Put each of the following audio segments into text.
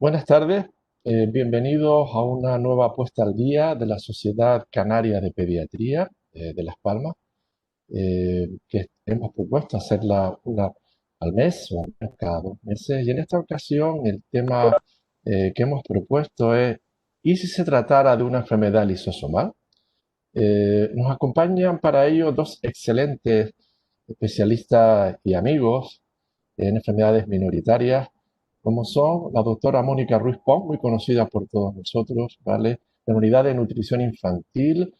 Buenas tardes, bienvenidos a una nueva puesta al día de la Sociedad Canaria de Pediatría de Las Palmas, que hemos propuesto hacerla una al mes o al menos cada 2 meses. Y en esta ocasión el tema que hemos propuesto es, ¿y si se tratara de una enfermedad lisosomal? Nos acompañan para ello dos excelentes especialistas y amigos en enfermedades minoritarias, como son la doctora Mónica Ruiz Pons, muy conocida por todos nosotros, ¿vale? De la Unidad de Nutrición Infantil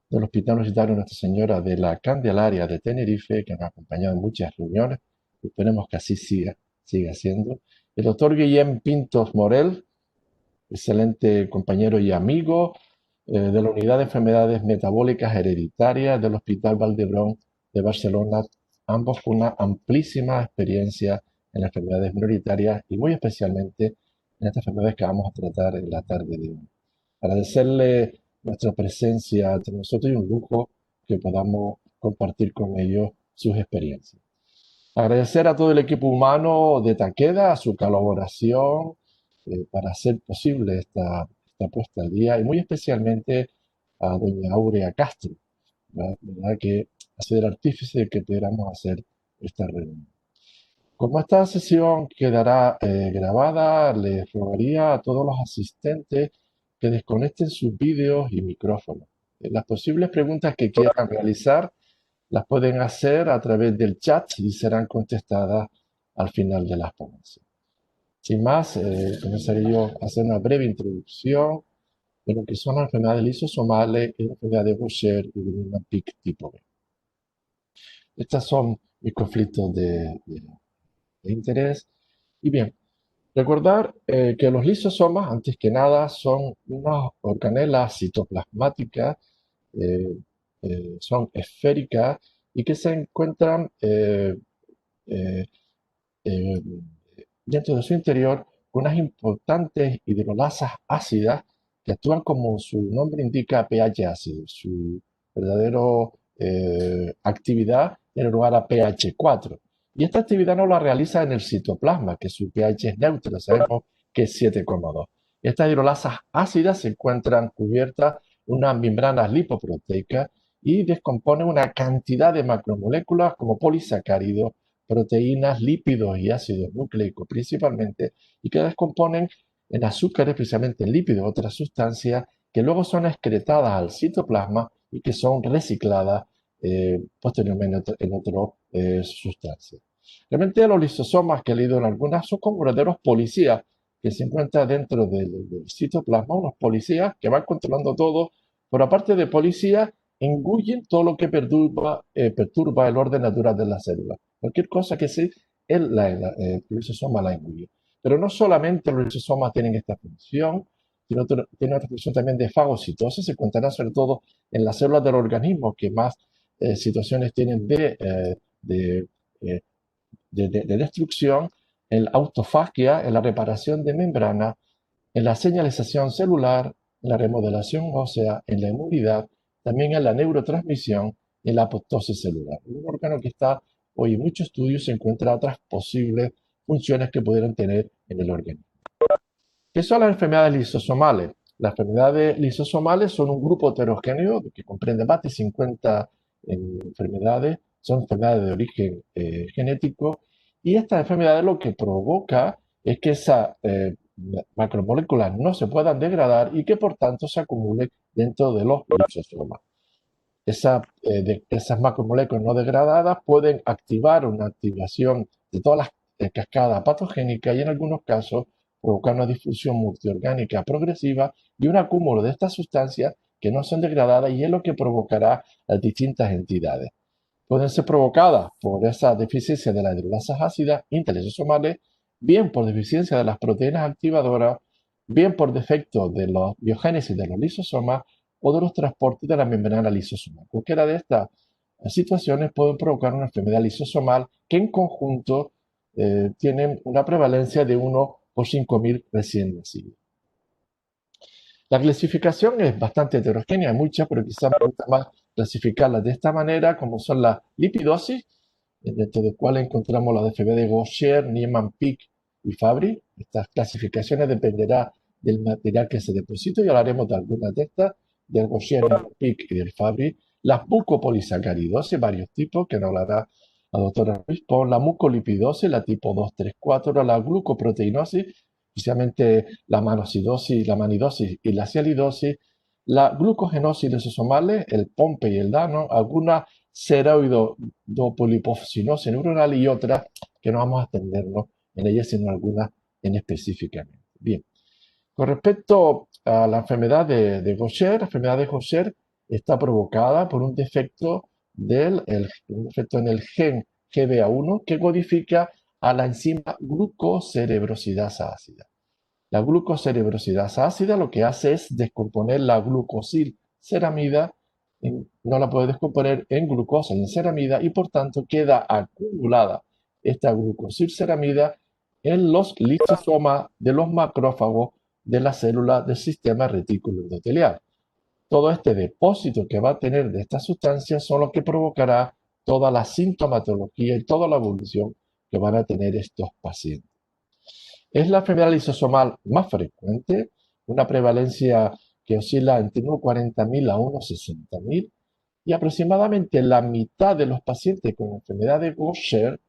del Hospital Universitario Nuestra Señora de la Candelaria de Tenerife, que nos ha acompañado en muchas reuniones, y esperemos que así siga siendo. El doctor Guillem Pintos Morel, excelente compañero y amigo de la Unidad de Enfermedades Metabólicas Hereditarias del Hospital Valdebrón de Barcelona, ambos con una amplísima experiencia en las enfermedades minoritarias y muy especialmente en estas enfermedades que vamos a tratar en la tarde de hoy. Agradecerle nuestra presencia entre nosotros y un lujo que podamos compartir con ellos sus experiencias. Agradecer a todo el equipo humano de Takeda, a su colaboración para hacer posible esta puesta al día y muy especialmente a doña Aurea Castro, ¿verdad? Que ha sido el artífice de que pudiéramos hacer esta reunión. Como esta sesión quedará grabada, les rogaría a todos los asistentes que desconecten sus vídeos y micrófonos. Las posibles preguntas que quieran realizar las pueden hacer a través del chat y serán contestadas al final de las ponencias. Sin más, comenzaré yo a hacer una breve introducción de lo que son las enfermedades lisosomales y la enfermedad de Gaucher y de Niemann-Pick tipo B. Estos son mis conflictos de interés. Y bien, recordar que los lisosomas, antes que nada, son unas organelas citoplasmáticas, eh, son esféricas y que se encuentran eh, eh, dentro de su interior con unas importantes hidrolasas ácidas que actúan como su nombre indica pH ácido. Su verdadero actividad tiene lugar a pH 4. Y esta actividad no la realiza en el citoplasma, que su pH es neutro, sabemos que es 7,2. Estas hidrolasas ácidas se encuentran cubiertas en unas membranas lipoproteicas y descomponen una cantidad de macromoléculas como polisacáridos, proteínas, lípidos y ácidos nucleicos principalmente, y que descomponen en azúcares, precisamente en lípidos, otras sustancias que luego son excretadas al citoplasma y que son recicladas posteriormente en otras sustancias. Realmente los lisosomas que he leído en algunas son como verdaderos policías que se encuentran dentro del citoplasma, unos policías que van controlando todo, pero aparte de policías, engullen todo lo que perturba el orden natural de la célula. Cualquier cosa que sí, el lisosoma la engulle. Pero no solamente los lisosomas tienen esta función, sino tienen otra función también de fagocitosis. Se encontrará sobre todo en las células del organismo que más situaciones tienen de, eh, de destrucción, en la autofagia, en la reparación de membrana, en la señalización celular, en la remodelación ósea, en la inmunidad, también en la neurotransmisión y en la apoptosis celular. Un órgano que está hoy en muchos estudios se encuentra otras posibles funciones que pudieran tener en el organismo. ¿Qué son las enfermedades lisosomales? Las enfermedades lisosomales son un grupo heterogéneo que comprende más de 50 enfermedades, son enfermedades de origen genético, y estas enfermedades lo que provoca es que esas macromoléculas no se puedan degradar y que por tanto se acumulen dentro de los lisosomas. Esas macromoléculas no degradadas pueden activar una activación de todas las cascadas patogénicas y en algunos casos provocar una difusión multiorgánica progresiva y un acúmulo de estas sustancias que no son degradadas y es lo que provocará las distintas entidades. Pueden ser provocadas por esa deficiencia de las hidrolasas ácidas interlisosomales, bien por deficiencia de las proteínas activadoras, bien por defecto de la biogénesis de los lisosomas o de los transportes de la membrana lisosomal. Cualquiera de estas situaciones pueden provocar una enfermedad lisosomal que en conjunto tienen una prevalencia de 1 por 5.000 recién nacidos. La clasificación es bastante heterogénea, hay muchas, pero quizás me gusta más clasificarlas de esta manera, como son las lipidosis, dentro de las cuales encontramos la de Gaucher, Niemann-Pick y Fabry, Estas clasificaciones dependerá del material que se deposite y hablaremos de algunas de estas, del Gaucher, del PIC y del Fabry. Las mucopolisacaridosis, varios tipos, que nos hablará la doctora Ruiz, con la mucolipidosis, la tipo 2, 3, 4, la glucoproteinosis, especialmente la manosidosis, la manidosis y la sialidosis, la glucogenosis lisosomales, el POMPE y el DANO, algunas seroidopolipofuscinosis neuronal y otras que no vamos a atendernos en ellas, sino algunas en específicamente. Bien, con respecto a la enfermedad de Gaucher, la enfermedad de Gaucher está provocada por un defecto, un defecto en el gen GBA1 que codifica a la enzima glucocerebrosidasa ácida. La glucocerebrosidasa ácida lo que hace es descomponer la glucosilceramida, no la puede descomponer en glucosa y en ceramida y por tanto queda acumulada esta glucosilceramida en los lisosomas de los macrófagos de las células del sistema retículo endotelial. Todo este depósito que va a tener de estas sustancias son los que provocará toda la sintomatología y toda la evolución que van a tener estos pacientes. Es la enfermedad lisosomal más frecuente, una prevalencia que oscila entre unos 40.000 a unos 60.000 y aproximadamente la mitad de los pacientes con enfermedad de Gaucher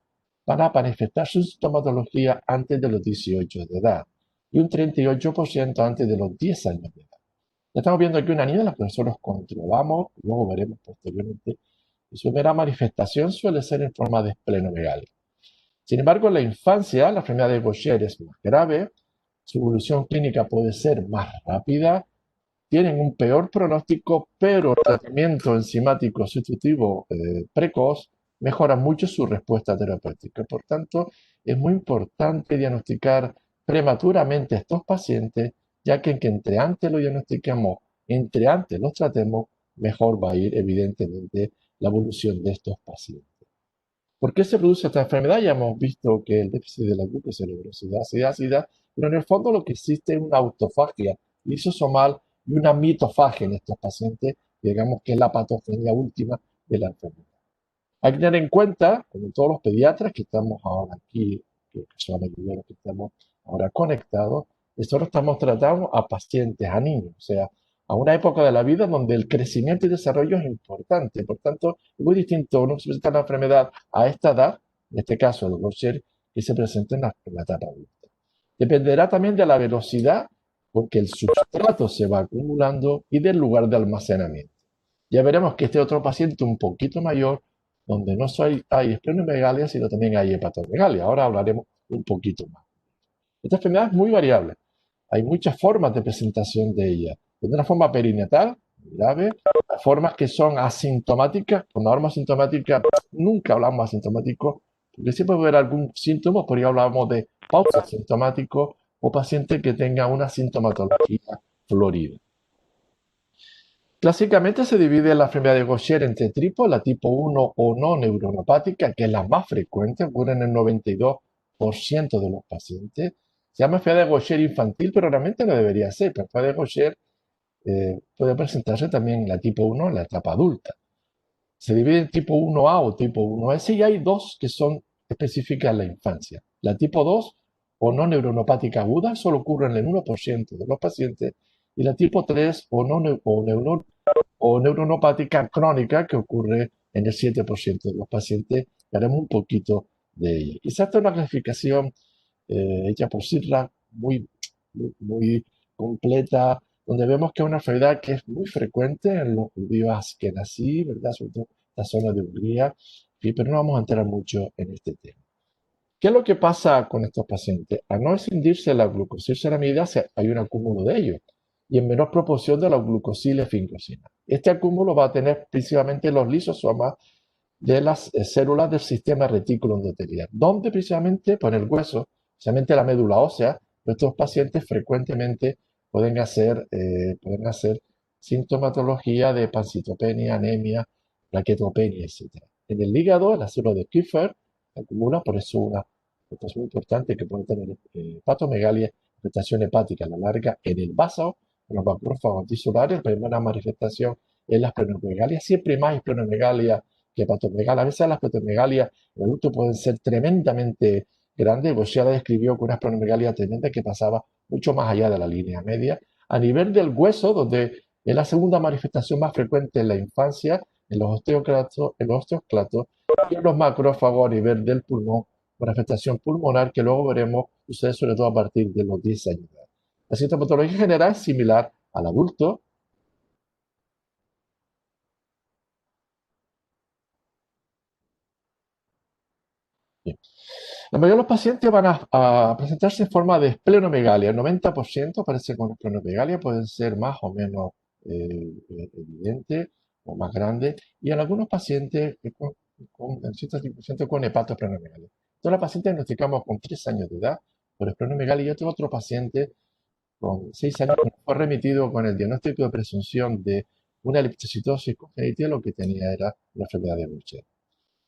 van a manifestar su sintomatología antes de los 18 de edad y un 38% antes de los 10 años de edad. Ya estamos viendo aquí una niña de la que nosotros controlamos, luego veremos posteriormente, y su primera manifestación suele ser en forma de esplenomegalia. Sin embargo, en la infancia la enfermedad de Gaucher es más grave, su evolución clínica puede ser más rápida, tienen un peor pronóstico, pero el tratamiento enzimático sustitutivo precoz mejora mucho su respuesta terapéutica. Por tanto, es muy importante diagnosticar prematuramente a estos pacientes, ya que entre antes lo diagnostiquemos, entre antes los tratemos, mejor va a ir evidentemente la evolución de estos pacientes. ¿Por qué se produce esta enfermedad? Ya hemos visto que el déficit de la glucocerebrosidasa ácida, pero en el fondo lo que existe es una autofagia lisosomal y una mitofagia en estos pacientes, digamos que es la patogenia última de la enfermedad. Hay que tener en cuenta, como todos los pediatras que estamos ahora aquí, que son la mayoría de los que estamos ahora conectados, nosotros estamos tratando a pacientes, a niños, o sea, a una época de la vida donde el crecimiento y desarrollo es importante. Por tanto, es muy distinto uno que se presenta la enfermedad a esta edad, en este caso el Gaucher, que se presenta en la etapa adulta. Dependerá también de la velocidad porque el sustrato se va acumulando y del lugar de almacenamiento. Ya veremos que este otro paciente un poquito mayor, donde no hay esplenomegalia, sino también hay hepatomegalia. Ahora hablaremos un poquito más. Esta enfermedad es muy variable. Hay muchas formas de presentación de ella. De una forma perinatal, grave, formas que son asintomáticas. Cuando hablamos asintomática, nunca hablamos asintomático, porque siempre puede haber algún síntoma, por ahí hablamos de pausa asintomático o paciente que tenga una sintomatología florida. Clásicamente se divide la enfermedad de Gaucher entre tipo, la tipo 1 o no neuronopática, que es la más frecuente, ocurre en el 92% de los pacientes. Se llama enfermedad de Gaucher infantil, pero realmente no debería ser. La enfermedad de Gaucher puede presentarse también en la tipo 1 en la etapa adulta. Se divide en tipo 1A o tipo 1S y hay dos que son específicas en la infancia. La tipo 2 o no neuronopática aguda solo ocurre en el 1% de los pacientes y la tipo 3 o neuronopática crónica que ocurre en el 7% de los pacientes. Y haremos un poquito de ella. Quizás esta es una clasificación hecha por Sirra muy completa, donde vemos que es una enfermedad que es muy frecuente en los judíos askenazí, ¿verdad? Sobre todo en la zona de Hungría, pero no vamos a entrar mucho en este tema. ¿Qué es lo que pasa con estos pacientes? Al no escindirse la glucosilceramida, hay un acúmulo de ellos y en menor proporción de la glucosilefingosina. Este acúmulo va a tener principalmente los lisosomas de las células del sistema retículo endotelial, donde precisamente por el hueso, precisamente la médula ósea, nuestros pacientes frecuentemente pueden hacer sintomatología de pancitopenia, anemia, plaquetopenia, etc. En el hígado, la célula de Kiefer acumula, por eso una afectación importante que puede tener hepatomegalia, afectación hepática a la larga en el vaso, en los macrófagos tisulares. La primera manifestación es la esplenomegalia, siempre más esplenomegalia que hepatomegalia. A veces las hepatomegalia en adultos pueden ser tremendamente grande. Gaucher la describió con una esplenomegalia tremenda que pasaba mucho más allá de la línea media. A nivel del hueso, donde es la segunda manifestación más frecuente en la infancia, en los osteoclatos y en los macrófagos a nivel del pulmón, manifestación pulmonar que luego veremos sucede sobre todo a partir de los 10 años de edad. La sintomatología general es similar al adulto. Bien. La mayoría de los pacientes van a presentarse en forma de esplenomegalia. El 90% aparece con esplenomegalia, pueden ser más o menos evidentes o más grandes, y en algunos pacientes en ciertos tipos de pacientes con hepatoesplenomegalia. Entonces, la paciente diagnosticamos con 3 años de edad por esplenomegalia y otro paciente con 6 años que fue remitido con el diagnóstico de presunción de una leptocitosis congénita, lo que tenía era la enfermedad de Bucher.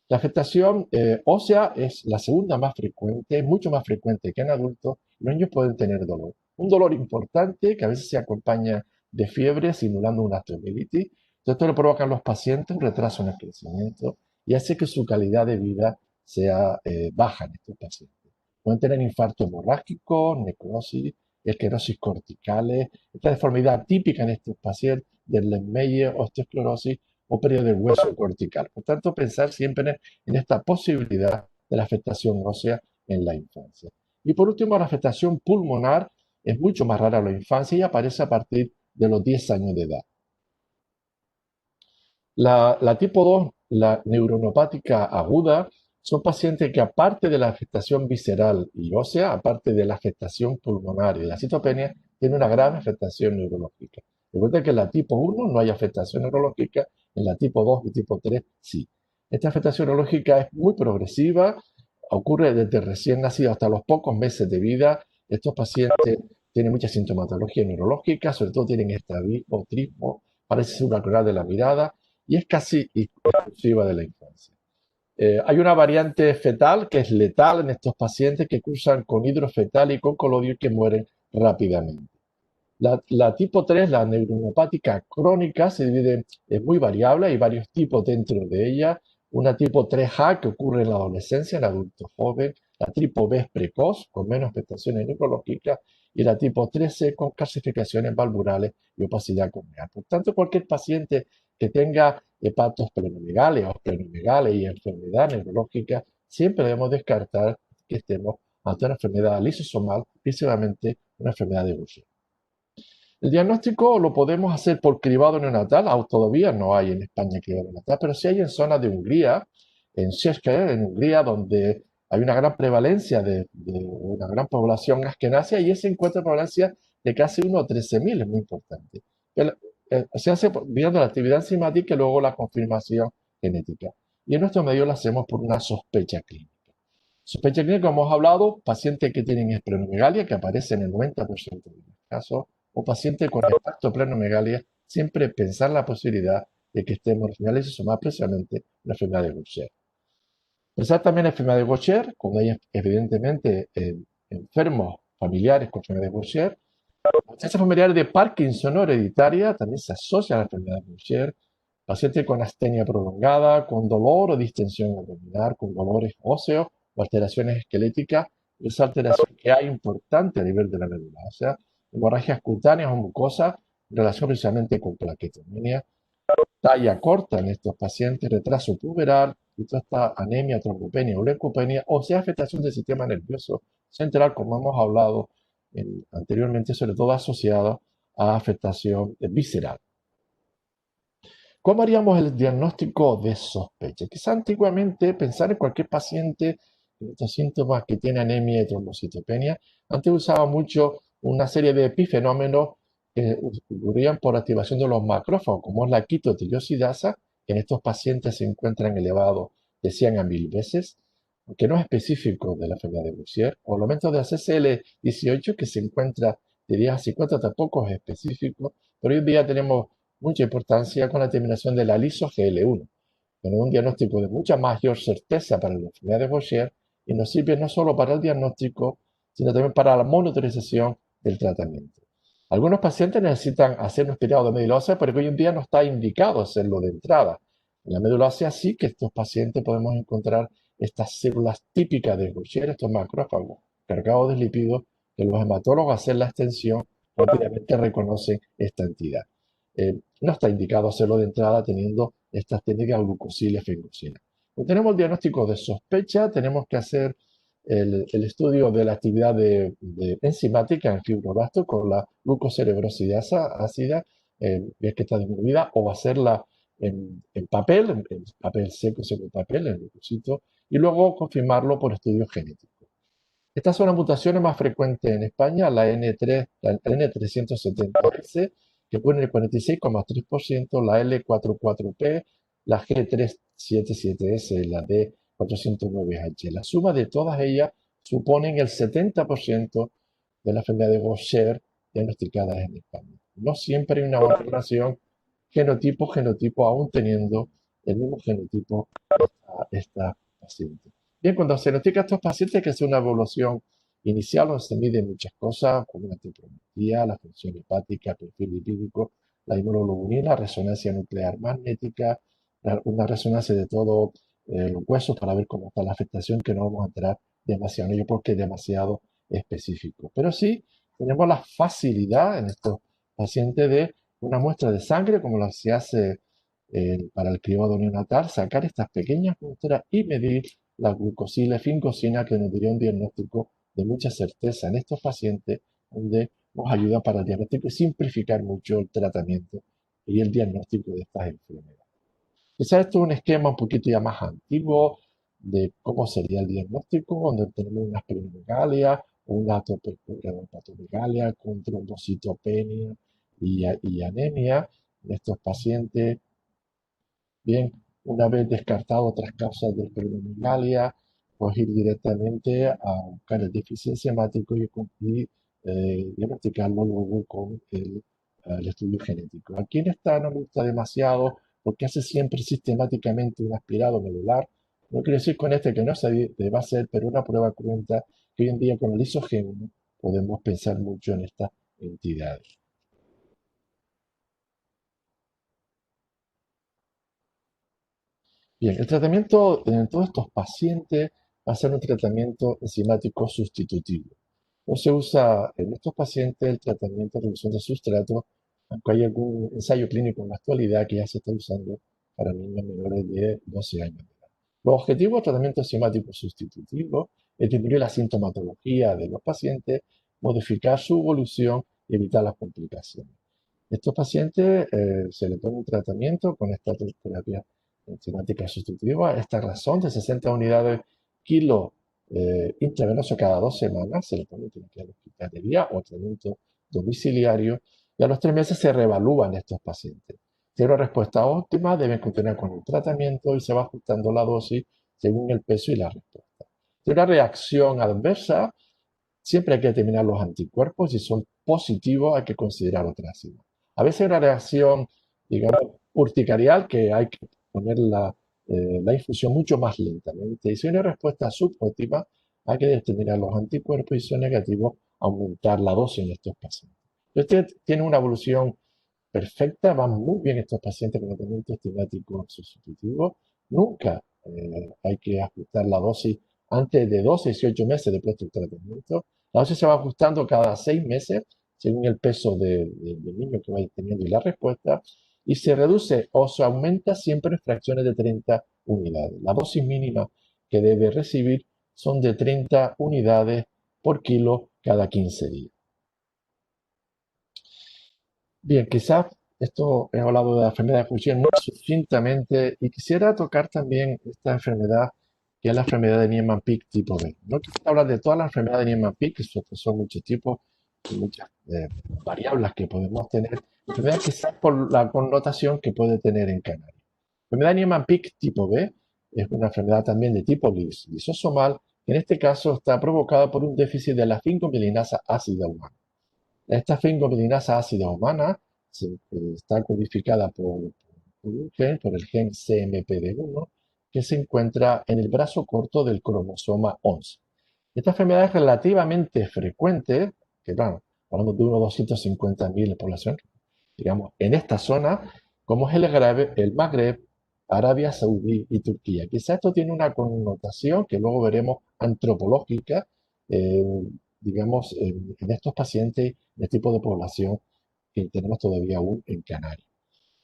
La afectación ósea es la segunda más frecuente, mucho más frecuente que en adultos. Los niños pueden tener dolor. Un dolor importante que a veces se acompaña de fiebre, simulando una osteomielitis. Esto le provoca a los pacientes un retraso en el crecimiento y hace que su calidad de vida sea baja en estos pacientes. Pueden tener infarto hemorrágico, necrosis, esclerosis corticales, esta deformidad típica en estos pacientes del Lesch-Meyer, osteosclerosis o pérdida del hueso cortical. Por tanto, pensar siempre en esta posibilidad de la afectación ósea en la infancia. Y por último, la afectación pulmonar es mucho más rara en la infancia y aparece a partir de los 10 años de edad. La tipo 2, la neuronopática aguda, son pacientes que aparte de la afectación visceral y ósea, aparte de la afectación pulmonar y la citopenia, tienen una gran afectación neurológica. Recuerda que en la tipo 1 no hay afectación neurológica, en la tipo 2 y tipo 3 sí. Esta afectación neurológica es muy progresiva, ocurre desde recién nacido hasta los pocos meses de vida. Estos pacientes tienen mucha sintomatología neurológica, sobre todo tienen estrabismo, trismo, parece ser una clonal de la mirada, y es casi exclusiva de la infancia. Hay una variante fetal que es letal en estos pacientes que cursan con hidrofetal y con colodio y que mueren rápidamente. La tipo 3, la neuronopática crónica, se divide, es muy variable, hay varios tipos dentro de ella. Una tipo 3A que ocurre en la adolescencia, en adultos joven. La tipo B es precoz, con menos prestaciones neurológicas. Y la tipo 3C con calcificaciones valvulares y opacidad corneal. Por tanto, cualquier paciente que tenga hepatos splenomegalia o esplenomegalia y enfermedad neurológica, siempre debemos descartar que estemos ante una enfermedad lisosomal, principalmente una enfermedad de Gaucher. El diagnóstico lo podemos hacer por cribado neonatal, aún todavía no hay en España cribado neonatal, pero sí hay en zonas de Hungría, en Szekely, en Hungría, donde hay una gran prevalencia de una gran población askenazi y ese encuentra prevalencia de casi 1 a 13.000, es muy importante. Se hace viendo la actividad enzimática y luego la confirmación genética. Y en nuestro medio lo hacemos por una sospecha clínica. Sospecha clínica, como hemos hablado, pacientes que tienen esplenomegalia, que aparece en el 90% de los casos, o pacientes con hepatoesplenomegalia, siempre pensar la posibilidad de que estemos en finales más precisamente la enfermedad de Gaucher. Pensar también en la enfermedad de Gaucher, cuando hay evidentemente enfermos familiares con enfermedad de Gaucher. La ausencia familiar de Parkinson hereditaria también se asocia a la enfermedad de Gaucher. Paciente con astenia prolongada, con dolor o distensión abdominal, con dolores óseos o alteraciones esqueléticas. Esa alteración que hay importante a nivel de la médula, o sea, hemorragias cutáneas o mucosas en relación precisamente con plaquetomía, talla corta en estos pacientes, retraso puberal, y toda esta anemia, trombopenia o leucopenia, o sea, afectación del sistema nervioso central, como hemos hablado anteriormente, sobre todo asociada a afectación visceral. ¿Cómo haríamos el diagnóstico de sospecha? Quizá antiguamente pensar en cualquier paciente con estos síntomas que tiene anemia y trombocitopenia, antes usaba mucho una serie de epifenómenos que ocurrían por activación de los macrófagos, como es la quitotiosidasa, que en estos pacientes se encuentran elevados de 100 a 1000 veces, que no es específico de la enfermedad de Bussier, o el aumento de CCL18 que se encuentra de 10 a 50 tampoco es específico, pero hoy en día tenemos mucha importancia con la determinación de la liso-GL1, con un diagnóstico de mucha mayor certeza para la enfermedad de Gaucher y nos sirve no solo para el diagnóstico, sino también para la monitorización del tratamiento. Algunos pacientes necesitan hacer un periodo de médula ósea, pero hoy en día no está indicado hacerlo de entrada. En la médula ósea sí que estos pacientes podemos encontrar estas células típicas de Gaucher, estos macrófagos cargados de lípidos, que los hematólogos al hacer la extensión rápidamente reconocen esta entidad. No está indicado hacerlo de entrada teniendo estas técnicas glucosila y fengosina. Cuando tenemos el diagnóstico de sospecha, tenemos que hacer el estudio de la actividad enzimática en fibroblastos con la glucocerebrosidasa ácida, es que está disminuida, o hacerla en papel, en papel seco, seco papel, en glucosito, y luego confirmarlo por estudios genéticos. Estas son las mutaciones más frecuentes en España, la N3, la N370S, que pone el 46,3%, la L44P, la G377S y la D409H. La suma de todas ellas suponen el 70% de la enfermedad de Gaucher diagnosticadas en España. No siempre hay una buena relación genotipo-genotipo, aún teniendo el mismo genotipo esta paciente. Bien, cuando se diagnostica a estos pacientes hay que hacer una evaluación inicial donde se miden muchas cosas, como la tempometría, la función hepática, perfil lipídico, la inmunoglobulina, la resonancia nuclear magnética, una resonancia de todos los huesos para ver cómo está la afectación, que no vamos a entrar demasiado en ello porque es demasiado específico. Pero sí tenemos la facilidad en estos pacientes de una muestra de sangre, como la se hace para el cribado neonatal, sacar estas pequeñas muestras y medir la glucosila y fingosina, que nos daría un diagnóstico de mucha certeza en estos pacientes, donde nos ayuda para el diagnóstico y simplificar mucho el tratamiento y el diagnóstico de estas enfermedades. Quizás esto es un esquema un poquito ya más antiguo de cómo sería el diagnóstico, donde tenemos una splenomegalia o una hepatomegalia con trombocitopenia y anemia en estos pacientes. Bien, una vez descartado otras causas de esplenomegalia, pues ir directamente a buscar el déficit hemático y diagnosticarlo luego con el estudio genético. Aquí en esta no me gusta demasiado porque hace siempre sistemáticamente un aspirado medular. No quiere decir con este que no se deba hacer, pero una prueba cruenta que hoy en día con el isogénero podemos pensar mucho en estas entidades. Bien, el tratamiento en todos estos pacientes va a ser un tratamiento enzimático sustitutivo. No se usa en estos pacientes el tratamiento de reducción de sustrato, aunque hay algún ensayo clínico en la actualidad que ya se está usando para niños menores de 12 años de edad. Los objetivos del tratamiento enzimático sustitutivo es disminuir la sintomatología de los pacientes, modificar su evolución y evitar las complicaciones. Estos pacientes se les pone un tratamiento con esta terapia enzimática sustitutiva. Esta razón de 60 unidades kilo intravenoso cada 2 semanas, se le pone terapia de hospital de día o tratamiento domiciliario, y a los 3 meses se reevalúan estos pacientes. Si hay una respuesta óptima, deben continuar con el tratamiento y se va ajustando la dosis según el peso y la respuesta. Si hay una reacción adversa, siempre hay que determinar los anticuerpos. Si son positivos, hay que considerar otra ácido. A veces hay una reacción, digamos, urticarial, que hay que poner la infusión mucho más lentamente. Y si hay una respuesta subóptima, hay que determinar los anticuerpos, y si son negativos, aumentar la dosis en estos pacientes. Este tiene una evolución perfecta, van muy bien estos pacientes con tratamiento estimático sustitutivo. Nunca hay que ajustar la dosis antes de 12 a 18 meses después del tratamiento. La dosis se va ajustando cada 6 meses según el peso del niño que vaya teniendo y la respuesta, y se reduce o se aumenta siempre en fracciones de 30 unidades. La dosis mínima que debe recibir son de 30 unidades por kilo cada 15 días. Bien, quizás esto he hablado de la enfermedad de Gaucher no suficientemente, y quisiera tocar también esta enfermedad que es la enfermedad de Niemann-Pick tipo B. No quisiera hablar de toda la enfermedad de Niemann-Pick, que son muchos tipos y muchas variables que podemos tener. Enfermedad quizás por la connotación que puede tener en Canarias. La enfermedad de Niemann-Pick tipo B es una enfermedad también de tipo lisosomal, que en este caso está provocada por un déficit de la fingomilinasa ácida humana. Esta fingobidinasa ácida humana está codificada por un gen, por el gen CMPD1, que se encuentra en el brazo corto del cromosoma 11. Esta enfermedad es relativamente frecuente, que bueno, hablamos de unos 250.000 en población, digamos, en esta zona, como es el Magreb, Arabia Saudí y Turquía. Quizá esto tiene una connotación que luego veremos antropológica, eh, digamos, en estos pacientes, en el tipo de población que tenemos todavía aún en Canarias.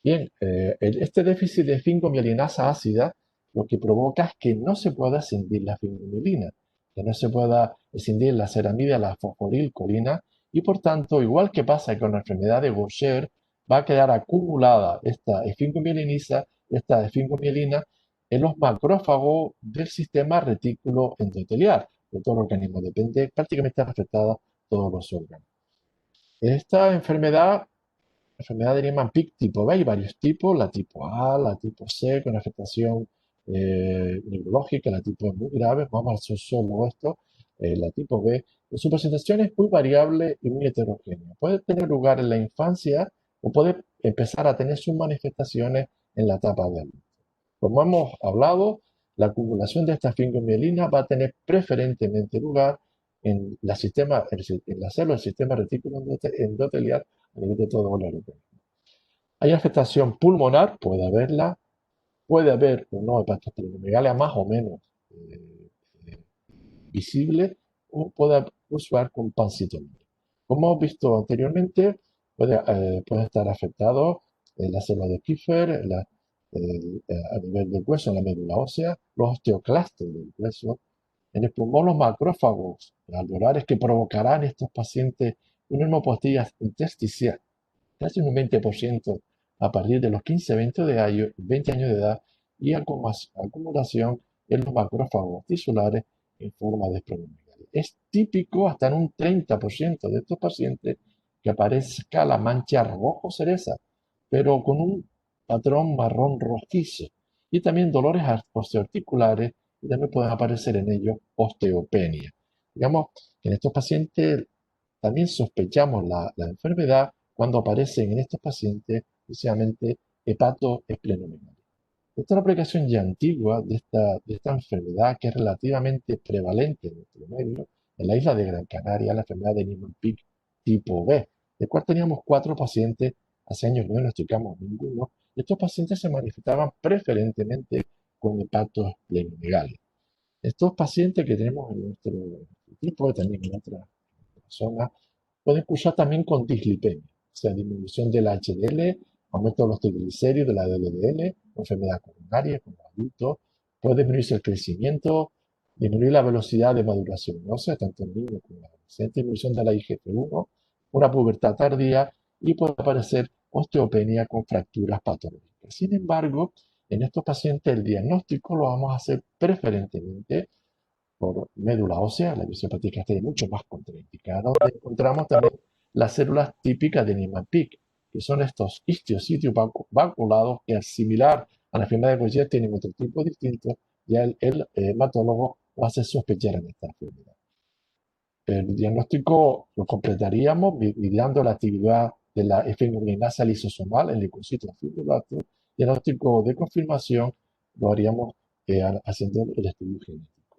Bien, este déficit de esfingomiyelinasa ácida lo que provoca es que no se pueda escindir la esfingomielina, que no se pueda escindir la ceramida, la fosforilcolina, y por tanto, igual que pasa con la enfermedad de Gaucher, va a quedar acumulada esta esfingomielina en los macrófagos del sistema retículo endotelial de todo el organismo. Depende, prácticamente afectada todos los órganos. Esta enfermedad de Niemann-Pick tipo B, hay varios tipos, la tipo A, la tipo C, con afectación neurológica, la tipo E muy grave, vamos a hacer solo esto, la tipo B. Su presentación es muy variable y muy heterogénea. Puede tener lugar en la infancia o puede empezar a tener sus manifestaciones en la etapa de adulto. Como hemos hablado, la acumulación de esta esfingomielina va a tener preferentemente lugar en la célula del sistema retículo endotelial a nivel de todo el organismo. Hay afectación pulmonar, puede haber o no hepatosplenomegalia más o menos eh, eh, visible o puede usar con pancitomía. Como hemos visto anteriormente, puede estar afectado la célula de Kiefer, a nivel del hueso, en la médula ósea, los osteoclastos del hueso, en el pulmón los macrófagos alveolares que provocarán en estos pacientes una hemopatía intersticial casi un 20% a partir de los 15, 20 años de edad y acumulación en los macrófagos tisulares en forma de esplenomegalia. Es típico hasta en un 30% de estos pacientes que aparezca la mancha rojo cereza, pero con un patrón marrón rojizo y también dolores osteoarticulares y también pueden aparecer en ellos osteopenia. Digamos que en estos pacientes también sospechamos la enfermedad cuando aparecen en estos pacientes precisamente hepatoesplenomegalia. Esta es una aplicación ya antigua de esta enfermedad que es relativamente prevalente en nuestro medio, en la isla de Gran Canaria, la enfermedad de Niemann-Pick tipo B, de cual teníamos 4 pacientes, hace años no diagnosticamos ninguno. Estos pacientes se manifestaban preferentemente con hepatoesplenomegalia. Estos pacientes que tenemos en nuestro tipo, también en otras personas, pueden cursar también con dislipemia, o sea, disminución del HDL, aumento de los triglicéridos, de la LDL, enfermedad coronaria con los adultos, puede disminuirse el crecimiento, disminuir la velocidad de maduración ósea, tanto en niños como en adolescentes, disminución de la IGF-1, una pubertad tardía y puede aparecer osteopenia con fracturas patológicas. Sin embargo, en estos pacientes el diagnóstico lo vamos a hacer preferentemente por médula ósea, la visiopatía está mucho más contraindicada, donde encontramos también las células típicas de Niemann-Pick, que son estos histiocytos vanculados que al similar a la enfermedad de Gaucher tienen otro tipo distinto, ya el hematólogo lo hace sospechar en esta enfermedad. El diagnóstico lo completaríamos midiendo la actividad de la efemoglinasa lisosomal en leucocitos fibroblastos. Diagnóstico de confirmación lo haríamos haciendo el estudio genético.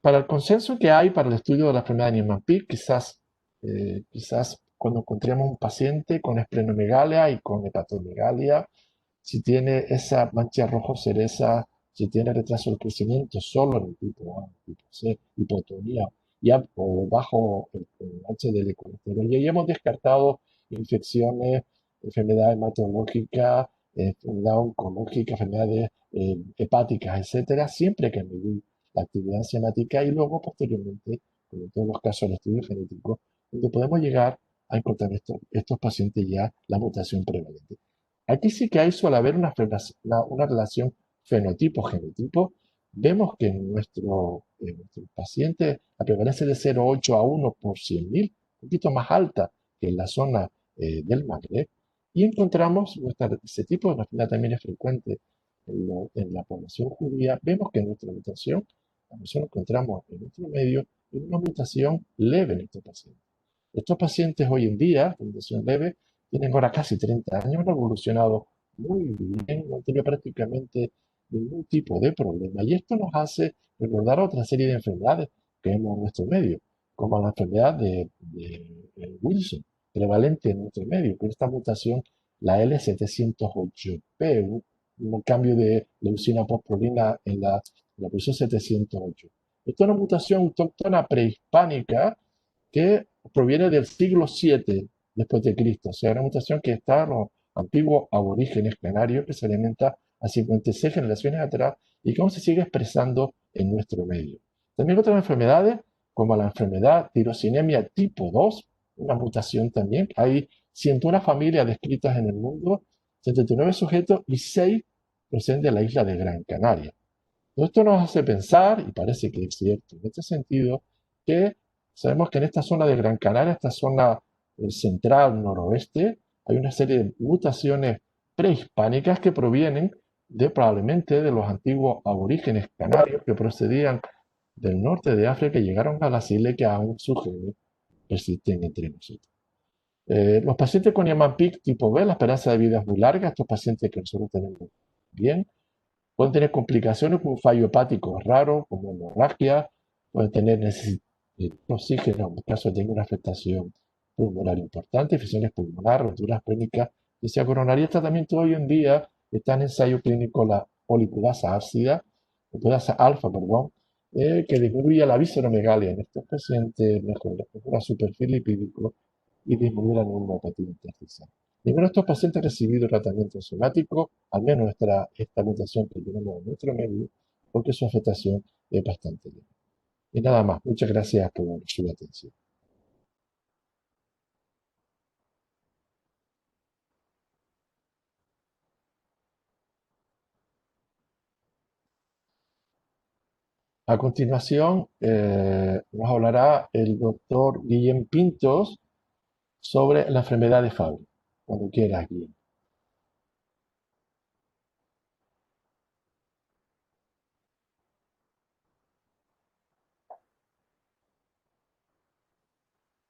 Para el consenso que hay para el estudio de la enfermedad de Niemann-Pick, quizás cuando encontremos un paciente con esplenomegalia y con hepatomegalia, si tiene esa mancha rojo cereza, si tiene retraso del crecimiento solo en el tipo A, tipo C, hipotonía o bajo el HDL colesterol. Y ahí hemos descartado infecciones, enfermedades hematológicas, enfermedad oncológica, enfermedades hepáticas, etcétera, siempre que medir la actividad enzimática y luego posteriormente, como en todos los casos del estudio genético, donde podemos llegar a encontrar estos pacientes ya la mutación prevalente. Aquí sí que hay suele haber una relación fenotipo-genotipo. Vemos que en nuestro paciente la prevalencia de 0,8 a 1 por 100.000, un poquito más alta que en la zona del Magreb, y encontramos ese tipo de enfermedad también es frecuente en la población judía. Vemos que en nuestra mutación, la mutación encontramos en nuestro medio, en una mutación leve en estos pacientes. Estos pacientes hoy en día, con mutación leve, tienen ahora casi 30 años, han evolucionado muy bien, no han tenido prácticamente ningún tipo de problema. Y esto nos hace recordar otra serie de enfermedades que vemos en nuestro medio, como la enfermedad de Wilson, prevalente en nuestro medio, con esta mutación, la L708P, un cambio de leucina postprolina en la posición 708. Esta es una mutación autóctona prehispánica que proviene del siglo VII después de Cristo. O sea, una mutación que está en los antiguos aborígenes canarios que se alimenta a 56 generaciones atrás y que aún se sigue expresando en nuestro medio. También otras enfermedades, como la enfermedad tirosinemia tipo 2, una mutación también. Hay 101 familias descritas en el mundo, 79 sujetos y 6 proceden de la isla de Gran Canaria. Todo esto nos hace pensar, y parece que es cierto en este sentido, que sabemos que en esta zona de Gran Canaria, esta zona central noroeste, hay una serie de mutaciones prehispánicas que provienen probablemente de los antiguos aborígenes canarios que procedían del norte de África y llegaron a las islas que aún surgen, persisten entre nosotros. Los pacientes con Niemann-Pick tipo B, la esperanza de vida es muy larga. Estos pacientes que nosotros tenemos bien, pueden tener complicaciones como un fallo hepático raro, como hemorragia, pueden tener necesidad de oxígeno en caso de tener una afectación pulmonar importante, infecciones pulmonares, roturas crónicas, decía coronaria. El tratamiento hoy en día está en ensayo clínico la policulasa ácida, policulasa alfa, perdón, que disminuye la visceromegalia en estos pacientes, mejora la superficie lipídico y disminuye la neuropatía intersticial. Ninguno de estos pacientes ha recibido tratamiento somático, al menos esta mutación que tenemos en nuestro medio, porque su afectación es bastante leve. Y nada más, muchas gracias por su atención. A continuación, nos hablará el doctor Guillem Pintos sobre la enfermedad de Fabry. Cuando quiera, Guillem.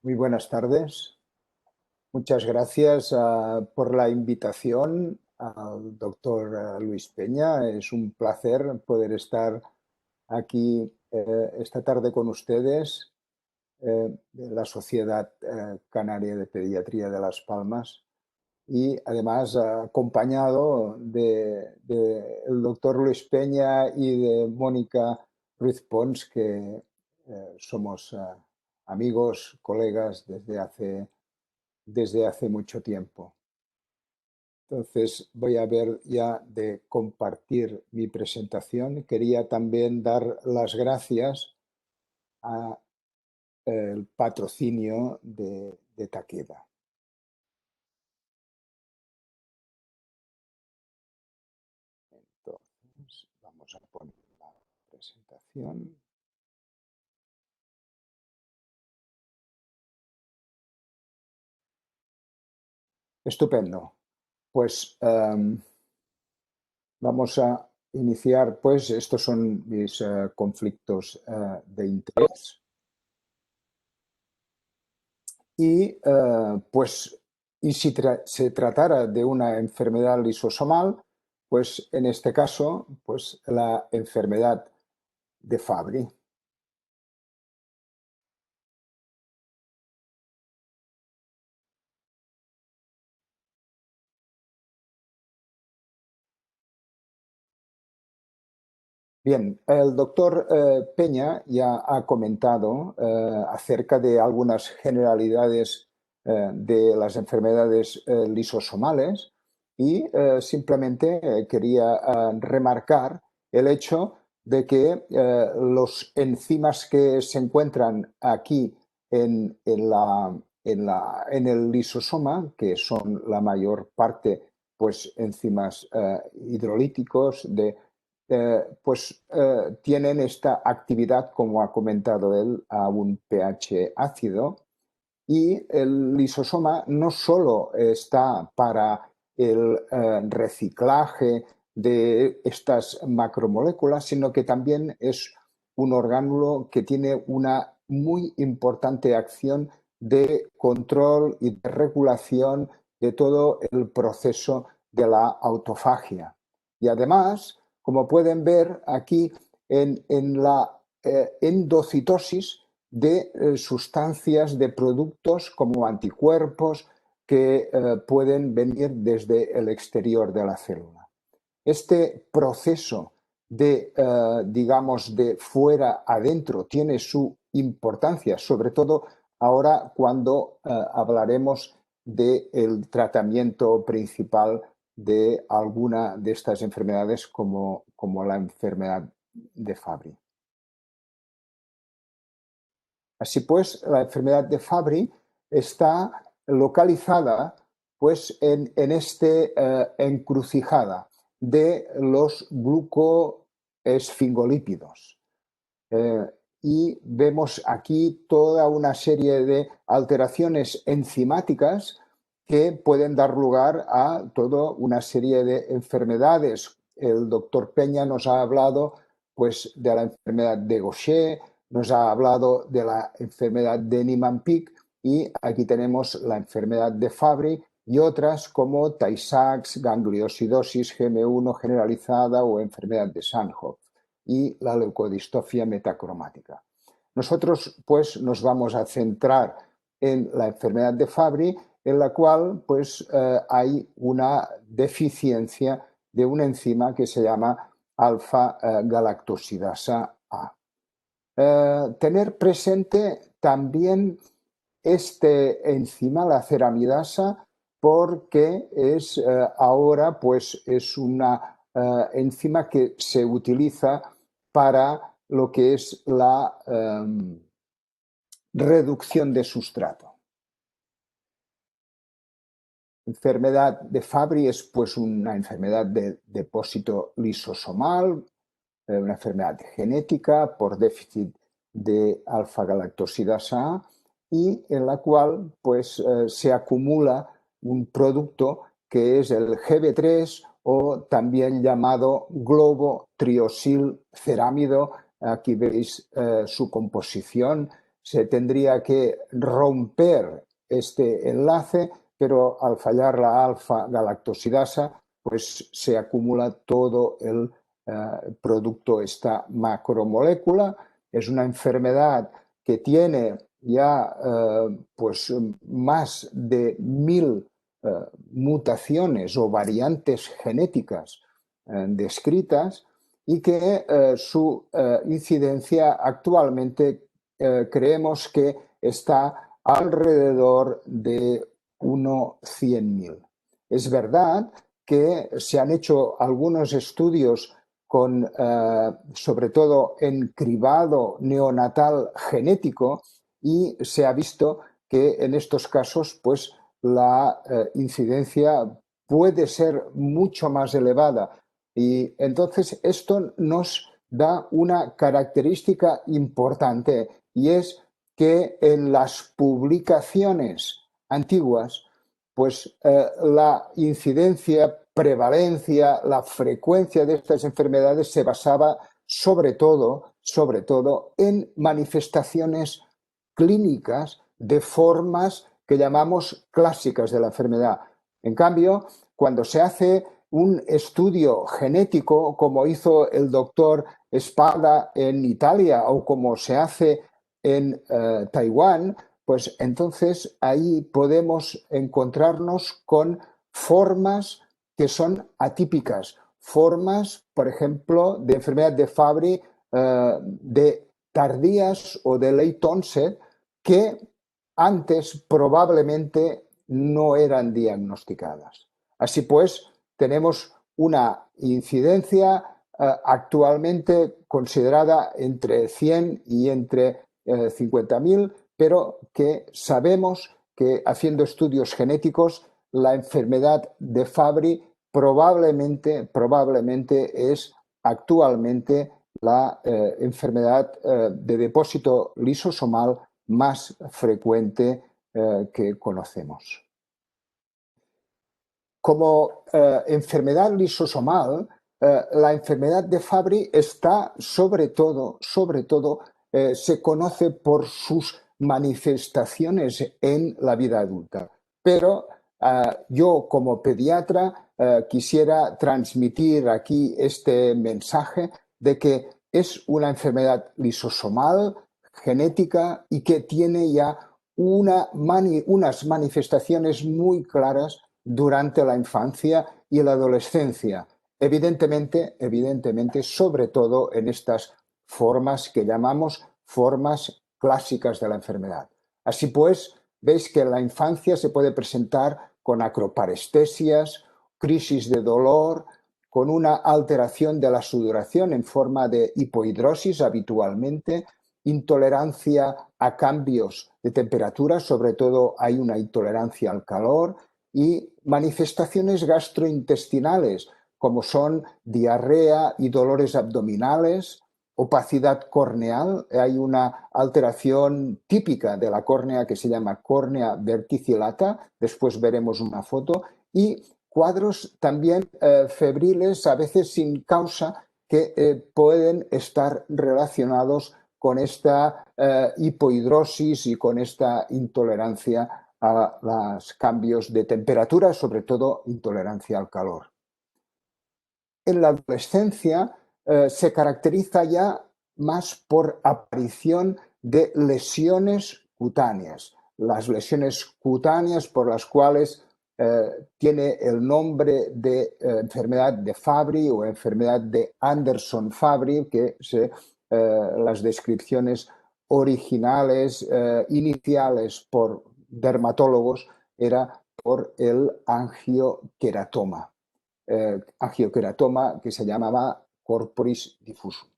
Muy buenas tardes. Muchas gracias por la invitación al doctor Luis Peña. Es un placer poder estar aquí esta tarde con ustedes de la Sociedad Canaria de Pediatría de Las Palmas y además acompañado del doctor Luis Peña y de Mónica Ruiz Pons, que somos amigos, colegas desde hace mucho tiempo. Entonces voy a ver ya de compartir mi presentación. Quería también dar las gracias al patrocinio de Takeda. Entonces vamos a poner la presentación. Estupendo. Pues vamos a iniciar, pues estos son mis conflictos de interés. Y y si se tratara de una enfermedad lisosomal, pues en este caso, pues la enfermedad de Fabry. Bien, el doctor Peña ya ha comentado acerca de algunas generalidades de las enfermedades lisosomales y simplemente quería remarcar el hecho de que los enzimas que se encuentran aquí en el lisosoma, que son la mayor parte pues enzimas hidrolíticos tienen esta actividad, como ha comentado él, a un pH ácido. Y el lisosoma no solo está para el reciclaje de estas macromoléculas, sino que también es un orgánulo que tiene una muy importante acción de control y de regulación de todo el proceso de la autofagia. Y además, como pueden ver aquí en la endocitosis de sustancias, de productos como anticuerpos que pueden venir desde el exterior de la célula. este proceso de, digamos, de fuera adentro tiene su importancia, sobre todo ahora cuando hablaremos del tratamiento principal de alguna de estas enfermedades como la enfermedad de Fabry. Así pues, la enfermedad de Fabry está localizada pues, en esta encrucijada de los glucoesfingolípidos. Y vemos aquí toda una serie de alteraciones enzimáticas que pueden dar lugar a toda una serie de enfermedades. El doctor Peña nos ha hablado pues, de la enfermedad de Gaucher, nos ha hablado de la enfermedad de Niemann-Pick y aquí tenemos la enfermedad de Fabry y otras como Tay-Sachs, gangliosidosis, GM1 generalizada o enfermedad de Sandhoff y la leucodistrofia metacromática. Nosotros pues nos vamos a centrar en la enfermedad de Fabry, en la cual pues hay una deficiencia de una enzima que se llama alfa-galactosidasa A. Tener presente también este enzima, la ceramidasa, porque es ahora pues es una enzima que se utiliza para lo que es la reducción de sustrato. Enfermedad de Fabry es pues una enfermedad de depósito lisosomal, una enfermedad genética por déficit de alfa-galactosidasa A y en la cual pues, se acumula un producto que es el GB3 o también llamado globotriosilcerámido. Aquí veis su composición. Se tendría que romper este enlace, pero al fallar la alfa-galactosidasa, pues se acumula todo el producto, esta macromolécula. Es una enfermedad que tiene ya pues más de 1000 mutaciones o variantes genéticas descritas y que su incidencia actualmente creemos que está alrededor de 1/100.000. Es verdad que se han hecho algunos estudios con, sobre todo en cribado neonatal genético y se ha visto que en estos casos pues, la incidencia puede ser mucho más elevada. Y entonces esto nos da una característica importante y es que en las publicaciones antiguas pues la incidencia, prevalencia, la frecuencia de estas enfermedades se basaba sobre todo en manifestaciones clínicas de formas que llamamos clásicas de la enfermedad. En cambio, cuando se hace un estudio genético, como hizo el doctor Spada en Italia o como se hace en Taiwán, pues entonces ahí podemos encontrarnos con formas que son atípicas, formas, por ejemplo, de enfermedad de Fabry de tardías o de late onset que antes probablemente no eran diagnosticadas. Así pues, tenemos una incidencia actualmente considerada entre 100 y entre 50.000, pero que sabemos que haciendo estudios genéticos la enfermedad de Fabry probablemente es actualmente la enfermedad de depósito lisosomal más frecuente que conocemos. Como enfermedad lisosomal, la enfermedad de Fabry está sobre todo se conoce por sus manifestaciones en la vida adulta. Pero yo como pediatra quisiera transmitir aquí este mensaje de que es una enfermedad lisosomal, genética y que tiene ya unas manifestaciones muy claras durante la infancia y la adolescencia. Evidentemente, sobre todo en estas formas que llamamos formas clásicas de la enfermedad. Así pues, veis que en la infancia se puede presentar con acroparestesias, crisis de dolor, con una alteración de la sudoración en forma de hipohidrosis habitualmente, intolerancia a cambios de temperatura, sobre todo hay una intolerancia al calor, y manifestaciones gastrointestinales, como son diarrea y dolores abdominales, opacidad corneal. Hay una alteración típica de la córnea que se llama córnea verticillata, después veremos una foto, y cuadros también febriles, a veces sin causa, que pueden estar relacionados con esta hipohidrosis y con esta intolerancia a los cambios de temperatura, sobre todo intolerancia al calor. En la adolescencia se caracteriza ya más por aparición de lesiones cutáneas. Las lesiones cutáneas por las cuales tiene el nombre de enfermedad de Fabry o enfermedad de Anderson-Fabry, que las descripciones originales, iniciales por dermatólogos, era por el angioqueratoma. Angioqueratoma que se llamaba corporis diffusum.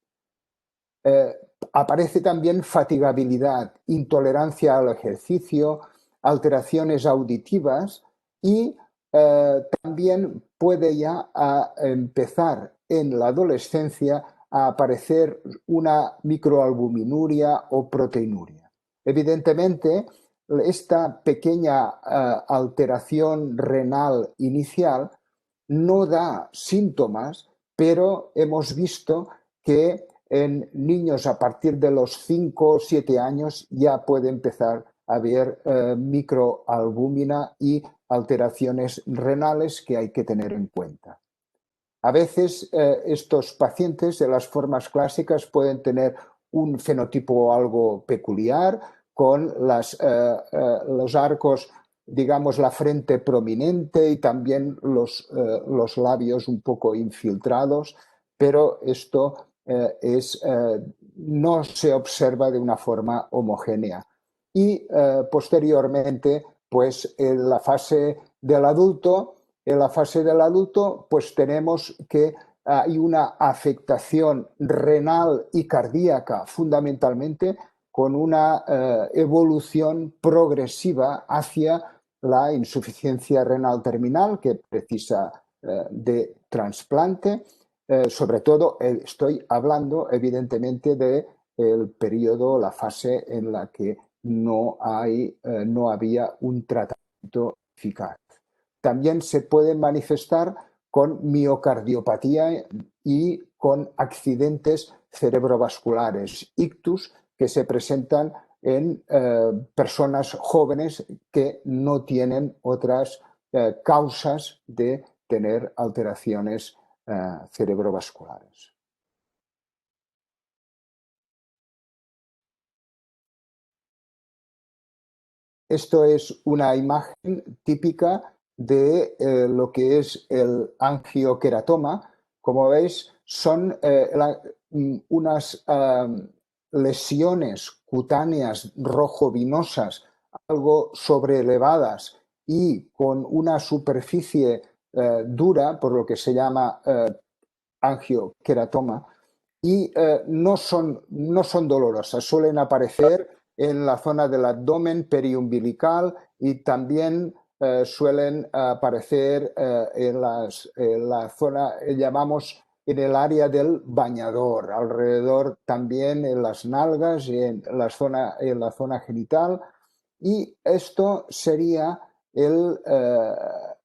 Aparece también fatigabilidad, intolerancia al ejercicio, alteraciones auditivas y también puede ya empezar en la adolescencia a aparecer una microalbuminuria o proteinuria. Evidentemente, esta pequeña alteración renal inicial no da síntomas, pero hemos visto que en niños a partir de los 5 o 7 años ya puede empezar a haber microalbúmina y alteraciones renales que hay que tener en cuenta. A veces estos pacientes de las formas clásicas pueden tener un fenotipo algo peculiar, con los arcos, digamos, la frente prominente y también los labios un poco infiltrados, pero esto no se observa de una forma homogénea. Y posteriormente, pues en la fase del adulto, pues tenemos que hay una afectación renal y cardíaca fundamentalmente, con una evolución progresiva hacia la insuficiencia renal terminal que precisa de trasplante. Sobre todo estoy hablando evidentemente del periodo, la fase en la que no había un tratamiento eficaz. También se puede manifestar con miocardiopatía y con accidentes cerebrovasculares, ictus, que se presentan en personas jóvenes que no tienen otras causas de tener alteraciones cerebrovasculares. Esto es una imagen típica de lo que es el angioqueratoma. Como veis, son unas lesiones cutáneas rojo-vinosas, algo sobreelevadas y con una superficie dura, por lo que se llama angioqueratoma, y no son dolorosas, suelen aparecer en la zona del abdomen periumbilical y también suelen aparecer en la zona, llamamos, en el área del bañador, alrededor también en las nalgas y en la zona genital. Y esto sería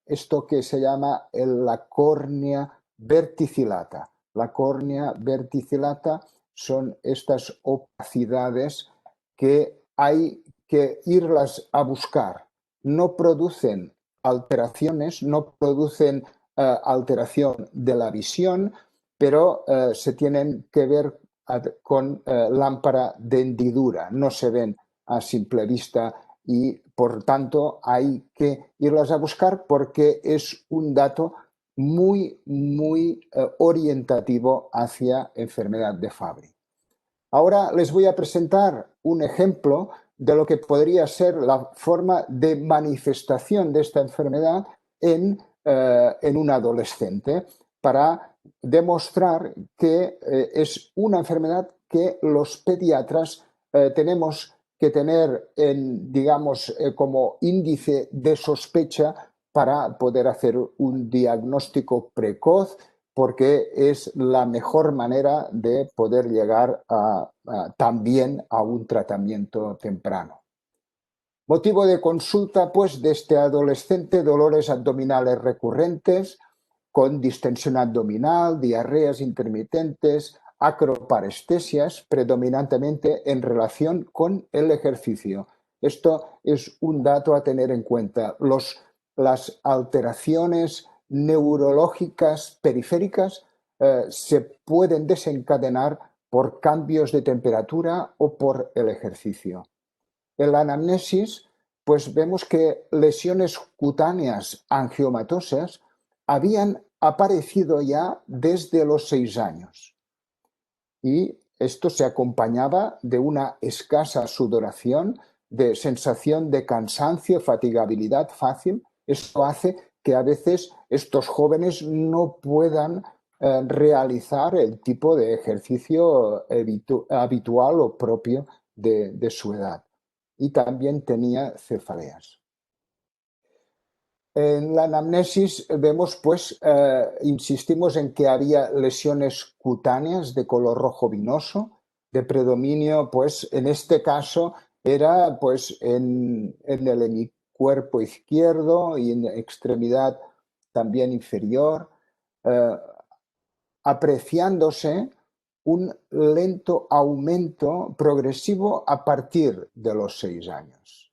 esto que se llama la córnea verticillata. La córnea verticillata son estas opacidades que hay que irlas a buscar. No producen alteraciones, no producen alteración de la visión, pero se tienen que ver con lámpara de hendidura, no se ven a simple vista y por tanto hay que irlas a buscar porque es un dato muy orientativo hacia enfermedad de Fabry. Ahora les voy a presentar un ejemplo de lo que podría ser la forma de manifestación de esta enfermedad en un adolescente, para demostrar que es una enfermedad que los pediatras tenemos que tener digamos, como índice de sospecha para poder hacer un diagnóstico precoz, porque es la mejor manera de poder llegar también a un tratamiento temprano. Motivo de consulta, pues, de este adolescente: dolores abdominales recurrentes, con distensión abdominal, diarreas intermitentes, acroparestesias, predominantemente en relación con el ejercicio. Esto es un dato a tener en cuenta. Las alteraciones neurológicas periféricas se pueden desencadenar por cambios de temperatura o por el ejercicio. En la anamnesis, pues vemos que lesiones cutáneas angiomatosas habían aparecido ya desde los 6 años. Y esto se acompañaba de una escasa sudoración, de sensación de cansancio, fatigabilidad fácil. Esto hace que a veces estos jóvenes no puedan realizar el tipo de ejercicio habitual o propio de su edad. Y también tenía cefaleas. En la anamnesis vemos, pues, insistimos en que había lesiones cutáneas de color rojo vinoso, de predominio, pues, en este caso era, pues, en el hemicuerpo izquierdo y en extremidad también inferior, apreciándose un lento aumento progresivo a partir de los 6 años,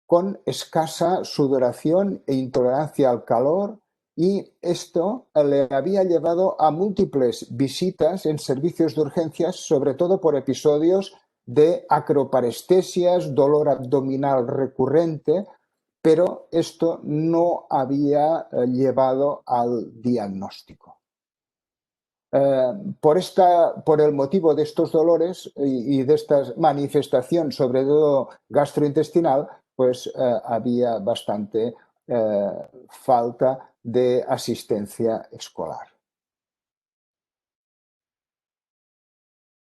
con escasa sudoración e intolerancia al calor, y esto le había llevado a múltiples visitas en servicios de urgencias, sobre todo por episodios de acroparestesias, dolor abdominal recurrente, pero esto no había llevado al diagnóstico. Por el motivo de estos dolores y de esta manifestación, sobre todo gastrointestinal, pues había bastante falta de asistencia escolar.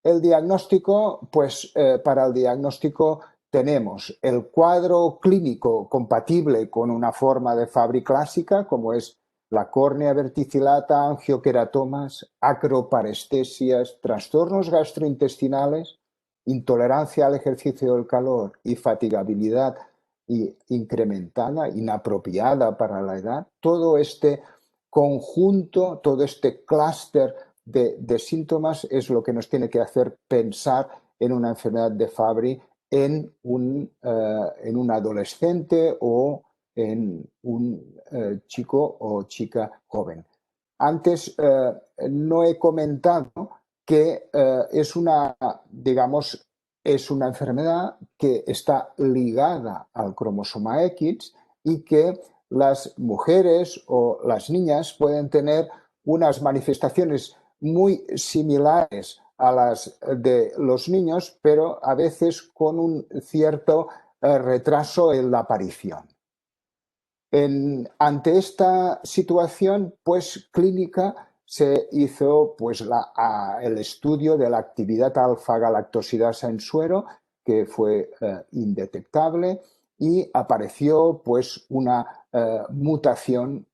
El diagnóstico, pues para el diagnóstico tenemos el cuadro clínico compatible con una forma de Fabry clásica, como es la córnea verticillata, angioqueratomas, acroparestesias, trastornos gastrointestinales, intolerancia al ejercicio del calor y fatigabilidad incrementada, inapropiada para la edad. Todo este conjunto, todo este clúster de síntomas es lo que nos tiene que hacer pensar en una enfermedad de Fabry en un adolescente o en un chico o chica joven. Antes no he comentado que es una enfermedad que está ligada al cromosoma X y que las mujeres o las niñas pueden tener unas manifestaciones muy similares a las de los niños, pero a veces con un cierto retraso en la aparición. Ante esta situación, pues, clínica, se hizo, pues, el estudio de la actividad alfa-galactosidasa en suero, que fue indetectable, y apareció, pues, una mutación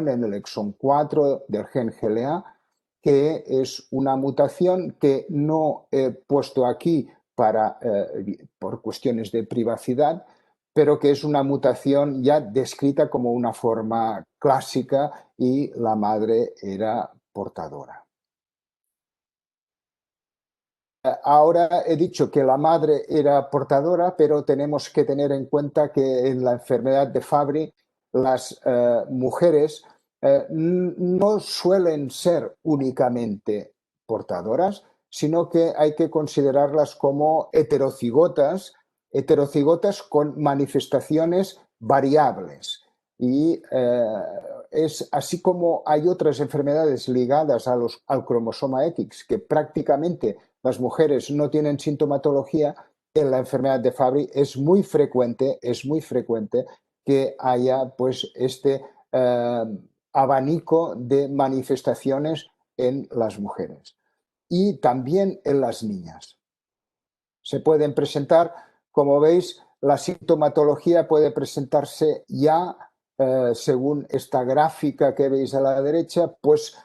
en el exón 4 del gen GLA, que es una mutación que no he puesto aquí por cuestiones de privacidad, pero que es una mutación ya descrita como una forma clásica y la madre era portadora. Ahora he dicho que la madre era portadora, pero tenemos que tener en cuenta que en la enfermedad de Fabry las mujeres no suelen ser únicamente portadoras, sino que hay que considerarlas como heterocigotas con manifestaciones variables. Y es así como hay otras enfermedades ligadas al cromosoma X, que prácticamente las mujeres no tienen sintomatología. En la enfermedad de Fabry es muy frecuente que haya pues este abanico de manifestaciones en las mujeres y también en las niñas. Se pueden presentar, como veis, la sintomatología puede presentarse ya, según esta gráfica que veis a la derecha, pues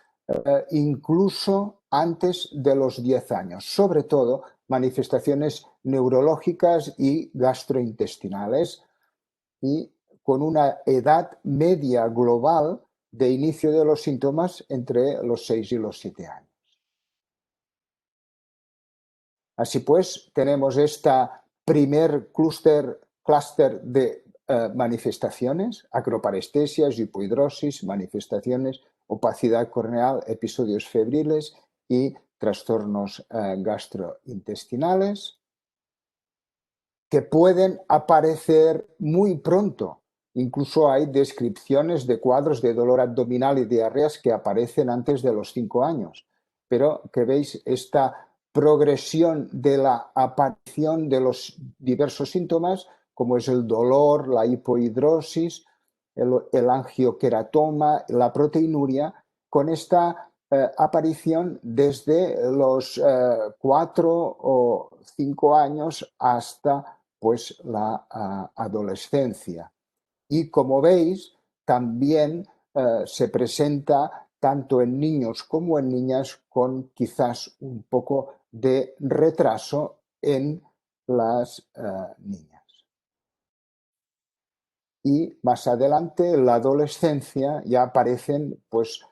incluso antes de los 10 años, sobre todo manifestaciones neurológicas y gastrointestinales, y con una edad media global de inicio de los síntomas entre los 6 y los 7 años. Así pues, tenemos esta primer clúster de manifestaciones: acroparestesias, hipohidrosis, manifestaciones, opacidad corneal, episodios febriles y trastornos gastrointestinales, que pueden aparecer muy pronto. Incluso hay descripciones de cuadros de dolor abdominal y diarreas que aparecen antes de los 5 años. Pero que veis esta progresión de la aparición de los diversos síntomas, como es el dolor, la hipohidrosis, el angioqueratoma, la proteinuria, con esta aparición desde los 4 o 5 años hasta pues la adolescencia. Y como veis, también se presenta tanto en niños como en niñas con quizás un poco de retraso en las niñas. Y más adelante, en la adolescencia, ya aparecen pues,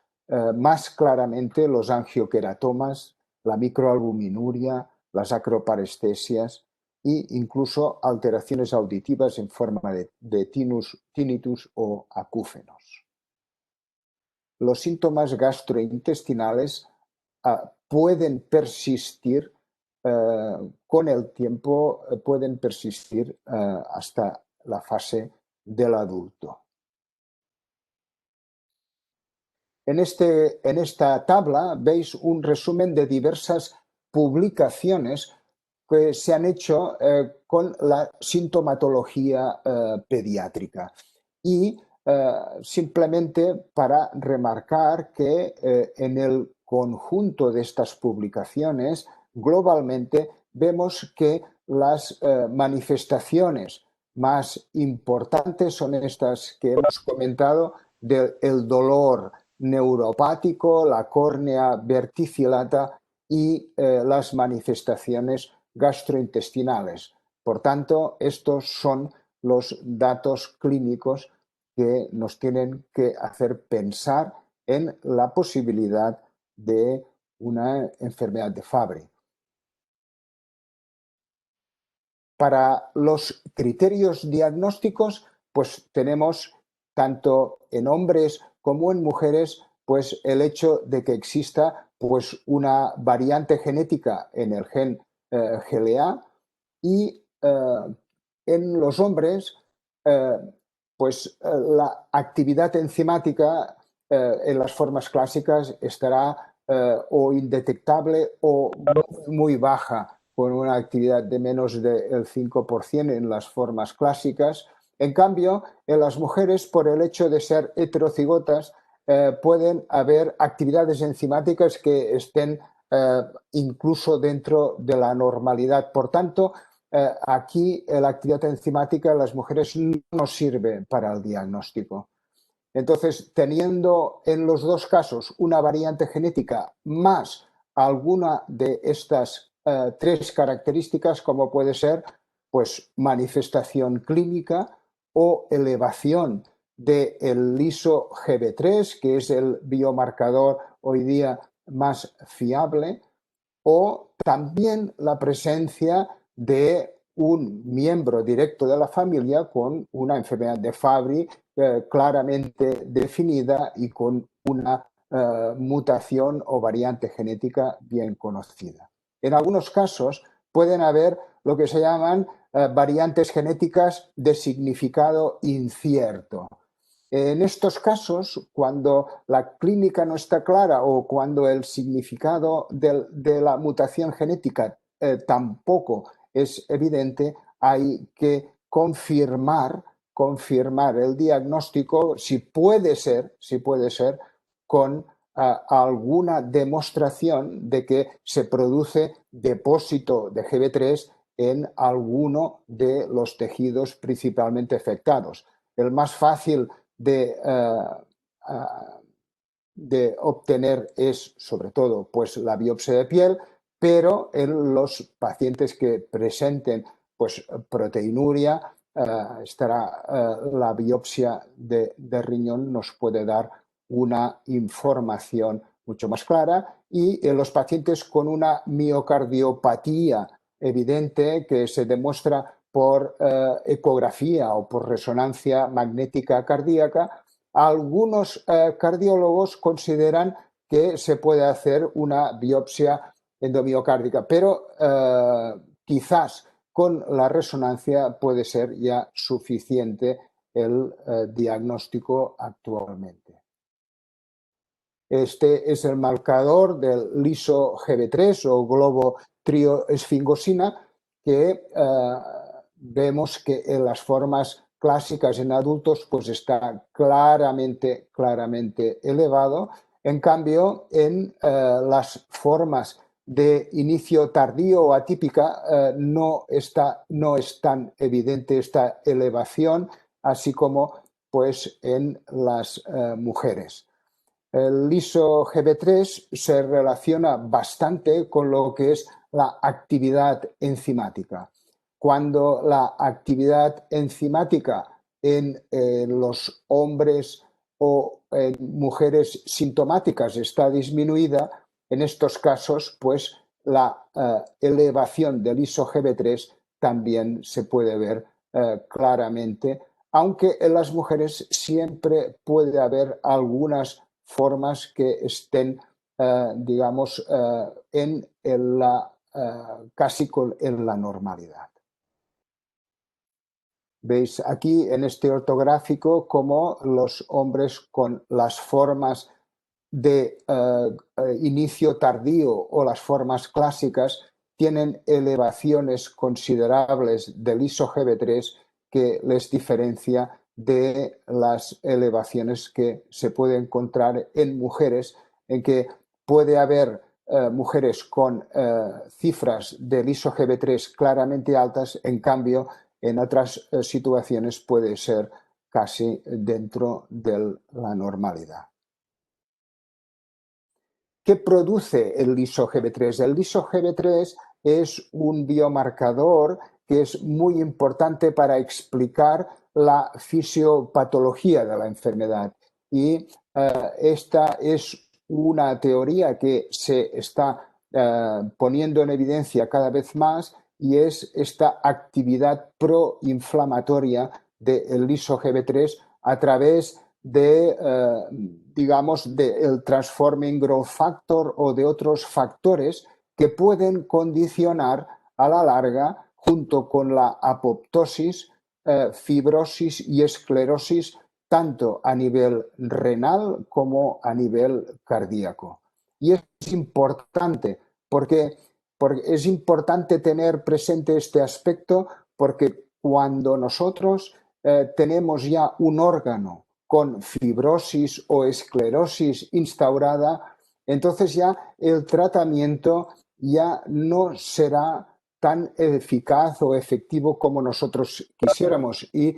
más claramente los angioqueratomas, la microalbuminuria, las acroparestesias e incluso alteraciones auditivas en forma de tinnitus o acúfenos. Los síntomas gastrointestinales pueden persistir con el tiempo, pueden persistir hasta la fase del adulto. En esta tabla veis un resumen de diversas publicaciones que se han hecho con la sintomatología pediátrica. Y simplemente para remarcar que en el conjunto de estas publicaciones, globalmente, vemos que las manifestaciones más importantes son estas que hemos comentado, del dolor neuropático, la córnea verticillata y las manifestaciones gastrointestinales. Por tanto, estos son los datos clínicos que nos tienen que hacer pensar en la posibilidad de una enfermedad de Fabry. Para los criterios diagnósticos, pues tenemos tanto en hombres como en mujeres, pues el hecho de que exista pues una variante genética en el gen GLA y en los hombres pues la actividad enzimática en las formas clásicas estará o indetectable o muy baja, con una actividad de menos del 5% en las formas clásicas. En cambio, en las mujeres, por el hecho de ser heterocigotas, pueden haber actividades enzimáticas que estén incluso dentro de la normalidad. Por tanto, aquí la actividad enzimática en las mujeres no nos sirve para el diagnóstico. Entonces, teniendo en los dos casos una variante genética más alguna de estas tres características, como puede ser pues, manifestación clínica o elevación del liso-GB3, que es el biomarcador hoy día más fiable, o también la presencia de un miembro directo de la familia con una enfermedad de Fabry claramente definida y con una mutación o variante genética bien conocida. En algunos casos pueden haber lo que se llaman variantes genéticas de significado incierto. En estos casos, cuando la clínica no está clara o cuando el significado de la mutación genética tampoco es evidente, hay que confirmar el diagnóstico, si puede ser con alguna demostración de que se produce depósito de GB3 en alguno de los tejidos principalmente afectados. El más fácil de obtener es, sobre todo, pues, la biopsia de piel, pero en los pacientes que presenten pues, proteinuria, la biopsia de riñón nos puede dar una información mucho más clara, y en los pacientes con una miocardiopatía evidente que se demuestra por ecografía o por resonancia magnética cardíaca, algunos cardiólogos consideran que se puede hacer una biopsia endomiocárdica, pero quizás con la resonancia puede ser ya suficiente el diagnóstico actualmente. Este es el marcador del liso-GB3 o globo trioesfingosina, que vemos que en las formas clásicas en adultos pues está claramente elevado. En cambio, en las formas de inicio tardío o atípica no es tan evidente esta elevación, así como pues en las mujeres. El liso-GB3 se relaciona bastante con lo que es la actividad enzimática. Cuando la actividad enzimática en los hombres o en mujeres sintomáticas está disminuida, en estos casos, pues la elevación del liso-GB3 también se puede ver claramente, aunque en las mujeres siempre puede haber algunas formas que estén, digamos, casi en la normalidad. Veis aquí en este ortográfico cómo los hombres con las formas de inicio tardío o las formas clásicas tienen elevaciones considerables del liso-GB3 que les diferencia de las elevaciones que se pueden encontrar en mujeres, en que puede haber mujeres con cifras de liso-GB3 claramente altas, en cambio en otras situaciones puede ser casi dentro de la normalidad. ¿Qué produce el liso-GB3? El liso-GB3 es un biomarcador que es muy importante para explicar la fisiopatología de la enfermedad. Y esta es una teoría que se está poniendo en evidencia cada vez más, y es esta actividad proinflamatoria del liso-GB3 a través de, digamos, del Transforming Growth Factor o de otros factores que pueden condicionar a la larga, junto con la apoptosis, fibrosis y esclerosis, tanto a nivel renal como a nivel cardíaco. Y es importante porque es importante tener presente este aspecto, porque cuando nosotros tenemos ya un órgano con fibrosis o esclerosis instaurada, entonces ya el tratamiento ya no será tan eficaz o efectivo como nosotros quisiéramos, y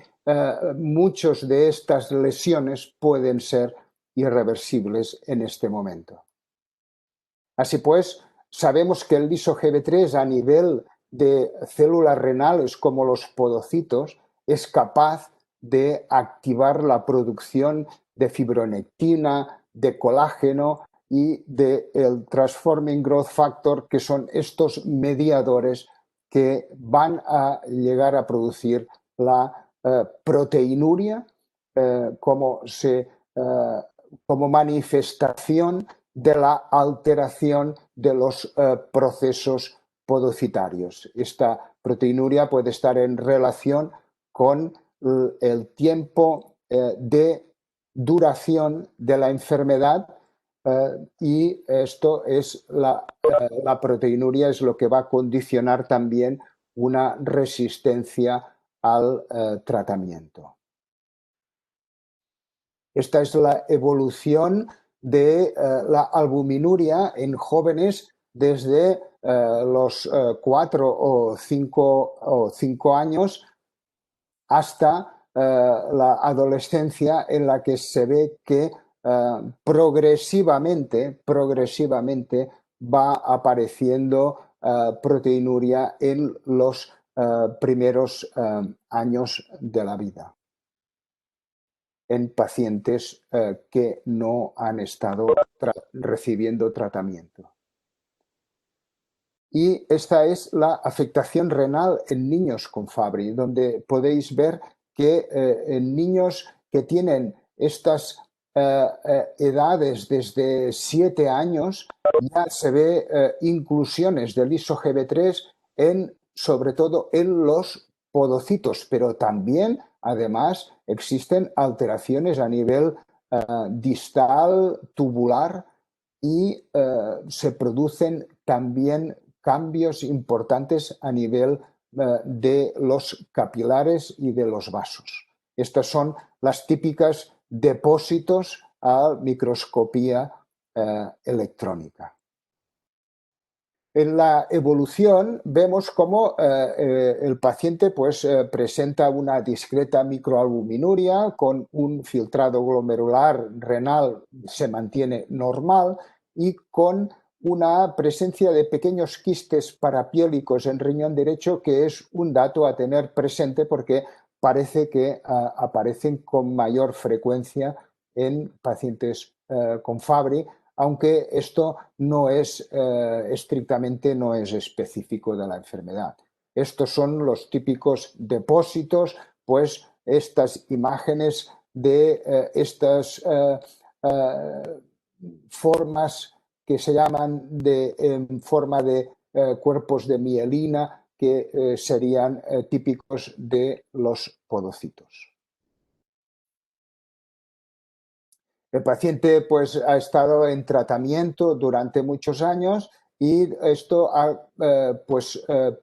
muchas de estas lesiones pueden ser irreversibles en este momento. Así pues, sabemos que el liso-GB3 a nivel de células renales como los podocitos es capaz de activar la producción de fibronectina, de colágeno y del Transforming Growth Factor, que son estos mediadores que van a llegar a producir la proteinuria como manifestación de la alteración de los procesos podocitarios. Esta proteinuria puede estar en relación con el tiempo de duración de la enfermedad y esto es la proteinuria es lo que va a condicionar también una resistencia al tratamiento. Esta es la evolución de la albuminuria en jóvenes desde los 4 o 5 años hasta la adolescencia, en la que se ve que progresivamente va apareciendo proteinuria en los primeros años de la vida, en pacientes que no han estado recibiendo tratamiento. Y esta es la afectación renal en niños con Fabry, donde podéis ver que en niños que tienen estas edades desde 7 años ya se ve inclusiones del iso-GB3 sobre todo en los podocitos, pero también, además, existen alteraciones a nivel distal, tubular, y se producen también cambios importantes a nivel de los capilares y de los vasos. Estas son las típicas depósitos a microscopía electrónica. En la evolución vemos cómo el paciente presenta una discreta microalbuminuria con un filtrado glomerular renal se mantiene normal y con una presencia de pequeños quistes parapiélicos en riñón derecho, que es un dato a tener presente porque parece que aparecen con mayor frecuencia en pacientes con Fabry, aunque esto no es estrictamente no es específico de la enfermedad. Estos son los típicos depósitos, pues estas imágenes de estas formas que se llaman en forma de cuerpos de mielina, que serían típicos de los podocitos. El paciente pues, ha estado en tratamiento durante muchos años y esto ha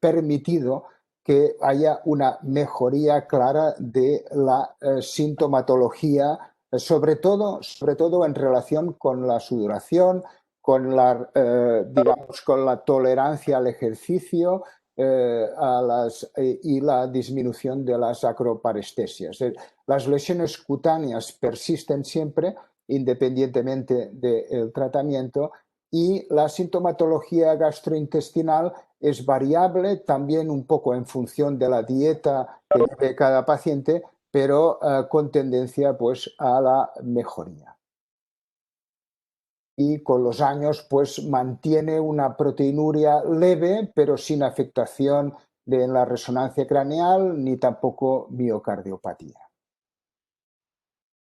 permitido que haya una mejoría clara de la sintomatología, sobre todo en relación con la sudoración, con la tolerancia al ejercicio y la disminución de las acroparestesias. Las lesiones cutáneas persisten siempre, independientemente del tratamiento, y la sintomatología gastrointestinal es variable también un poco en función de la dieta que lleve cada paciente, pero con tendencia pues, a la mejoría. Y con los años pues mantiene una proteinuria leve, pero sin afectación de la resonancia craneal ni tampoco miocardiopatía.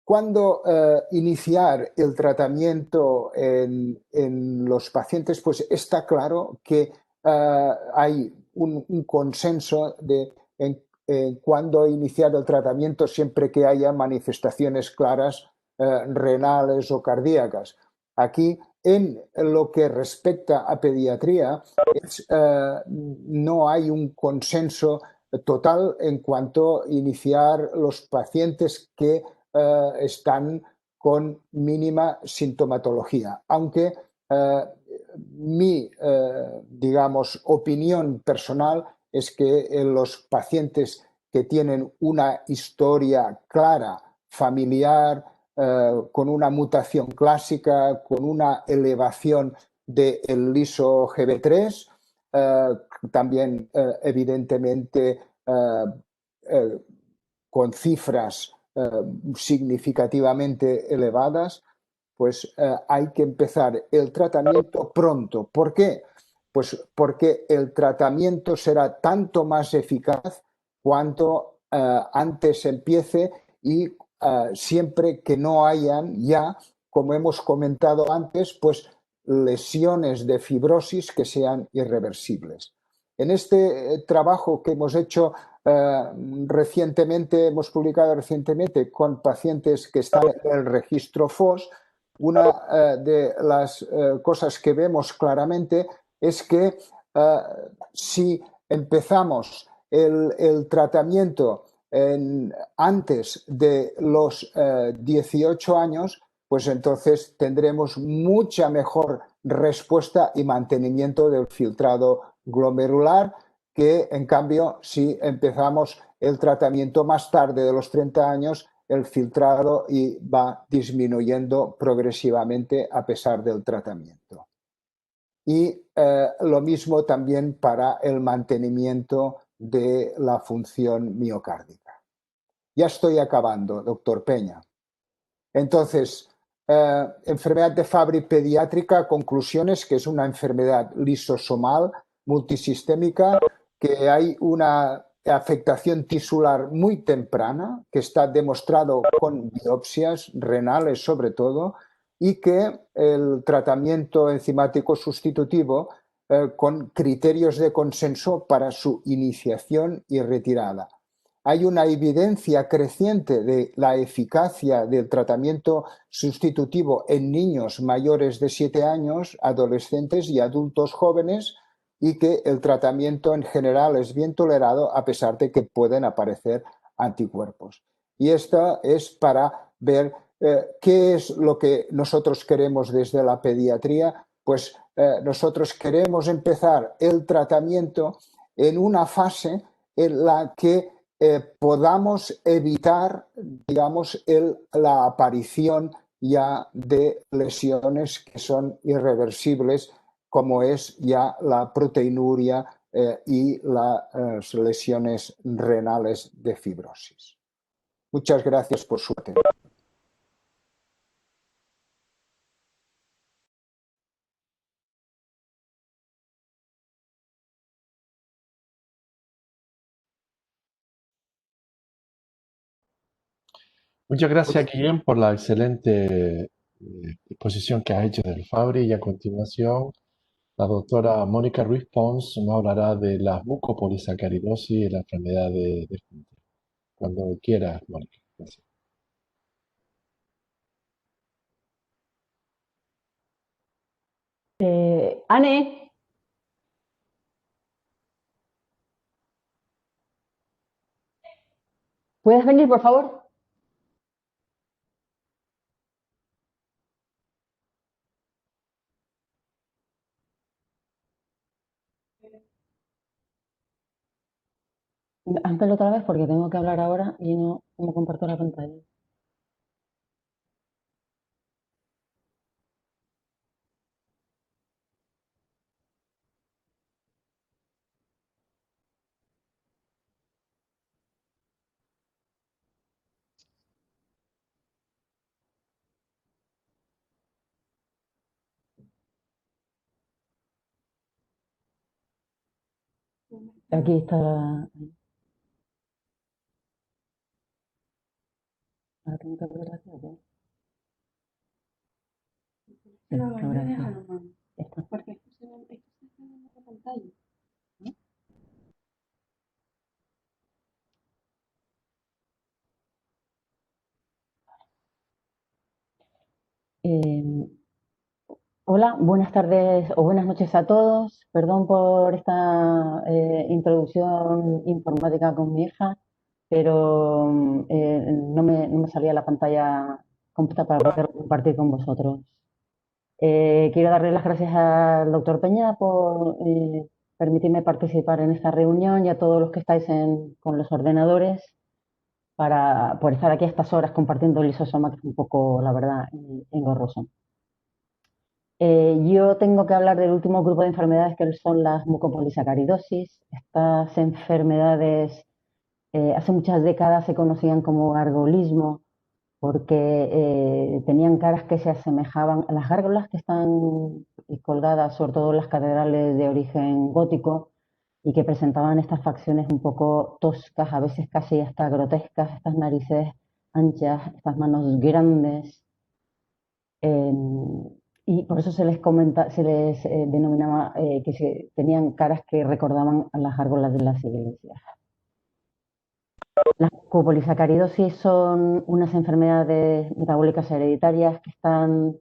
¿Cuándo iniciar el tratamiento en los pacientes? Pues está claro que hay un consenso en cuándo iniciar el tratamiento siempre que haya manifestaciones claras renales o cardíacas. Aquí, en lo que respecta a pediatría, no hay un consenso total en cuanto a iniciar los pacientes que están con mínima sintomatología, aunque mi opinión personal es que en los pacientes que tienen una historia clara, familiar, con una mutación clásica, con una elevación del liso-GB3, también evidentemente con cifras significativamente elevadas, pues hay que empezar el tratamiento pronto. ¿Por qué? Pues porque el tratamiento será tanto más eficaz cuanto antes empiece y siempre que no hayan ya, como hemos comentado antes, pues lesiones de fibrosis que sean irreversibles. En este trabajo que hemos hecho recientemente, hemos publicado recientemente con pacientes que están en el registro FOS, una de las cosas que vemos claramente es que si empezamos el tratamiento antes de los 18 años, pues entonces tendremos mucha mejor respuesta y mantenimiento del filtrado glomerular que, en cambio, si empezamos el tratamiento más tarde de los 30 años, el filtrado y va disminuyendo progresivamente a pesar del tratamiento. Y lo mismo también para el mantenimiento de la función miocárdica. Ya estoy acabando, doctor Peña. Entonces, enfermedad de Fabry pediátrica, conclusiones, que es una enfermedad lisosomal multisistémica, que hay una afectación tisular muy temprana, que está demostrado con biopsias renales sobre todo, y que el tratamiento enzimático sustitutivo con criterios de consenso para su iniciación y retirada. Hay una evidencia creciente de la eficacia del tratamiento sustitutivo en niños mayores de 7 años, adolescentes y adultos jóvenes, y que el tratamiento en general es bien tolerado a pesar de que pueden aparecer anticuerpos. Y esto es para ver qué es lo que nosotros queremos desde la pediatría. Pues nosotros queremos empezar el tratamiento en una fase en la que podamos evitar, digamos, la aparición ya de lesiones que son irreversibles, como es ya la proteinuria y las lesiones renales de fibrosis. Muchas gracias por su atención. Muchas gracias, Guillem, por la excelente exposición que has hecho del Fabry. Y a continuación, la doctora Mónica Ruiz Pons nos hablará de la mucopolisacaridosis y la enfermedad de Hunter. Cuando quieras, Mónica. Gracias. Anne, ¿puedes venir, por favor? Házmelo otra vez porque tengo que hablar ahora y no me comparto la pantalla. Aquí está ahora tengo que abrir aquí, ¿ok? Sí, ahora sí. Ya está. Eh, Hola, buenas tardes o buenas noches a todos. Perdón por esta introducción informática con mi hija, pero no me salía la pantalla completa para poder compartir con vosotros. Quiero darle las gracias al doctor Peña por permitirme participar en esta reunión y a todos los que estáis con los ordenadores por estar aquí a estas horas compartiendo el lisosoma, que es un poco, la verdad, engorroso. Yo tengo que hablar del último grupo de enfermedades que son las mucopolisacaridosis. Estas enfermedades hace muchas décadas se conocían como gargolismo porque tenían caras que se asemejaban a las gárgolas que están colgadas sobre todo en las catedrales de origen gótico y que presentaban estas facciones un poco toscas, a veces casi hasta grotescas, estas narices anchas, estas manos grandes. y por eso se les denominaba que tenían caras que recordaban a las gárgolas de las iglesias. Las mucopolisacaridosis son unas enfermedades metabólicas hereditarias que están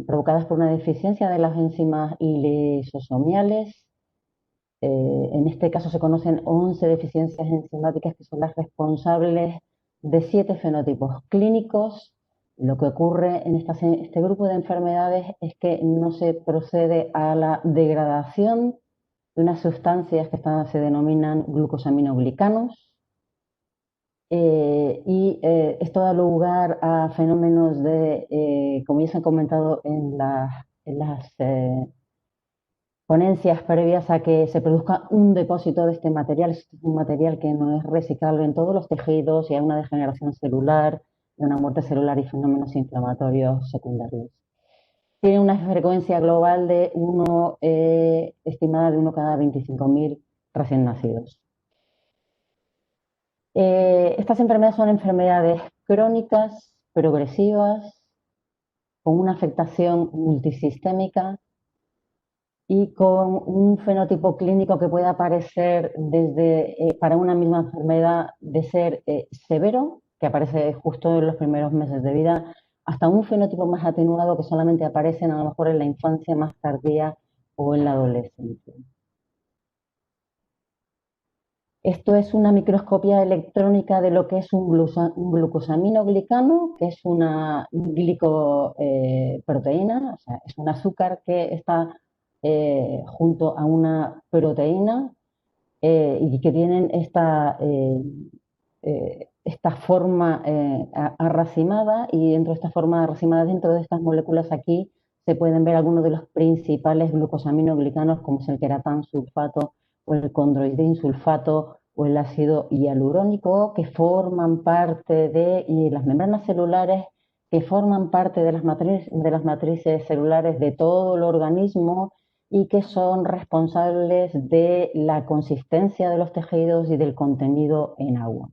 provocadas por una deficiencia de las enzimas lisosomiales. En este caso se conocen 11 deficiencias enzimáticas que son las responsables de 7 fenotipos clínicos. Lo que ocurre en este grupo de enfermedades es que no se procede a la degradación de unas sustancias que se denominan glucosaminoglicanos, y esto da lugar a fenómenos de, como ya se han comentado en las ponencias previas, a que se produzca un depósito de este material. Es un material que no es reciclable en todos los tejidos y hay una degeneración celular, una muerte celular y fenómenos inflamatorios secundarios. Tiene una frecuencia global de estimada de 1 cada 25.000 recién nacidos. Estas enfermedades son enfermedades crónicas, progresivas, con una afectación multisistémica y con un fenotipo clínico que puede aparecer desde, para una misma enfermedad, de ser severo, que aparece justo en los primeros meses de vida, hasta un fenotipo más atenuado que solamente aparecen a lo mejor en la infancia más tardía o en la adolescencia. Esto es una microscopía electrónica de lo que es un glucosaminoglicano, que es una glicoproteína, o sea, es un azúcar que está junto a una proteína y que tienen esta forma arracimada, y dentro de esta forma arracimada, dentro de estas moléculas aquí, se pueden ver algunos de los principales glucosaminoglicanos, como es el queratán sulfato o el condroitin sulfato o el ácido hialurónico, que forman parte de las membranas celulares, que forman parte de las matrices celulares de todo el organismo y que son responsables de la consistencia de los tejidos y del contenido en agua.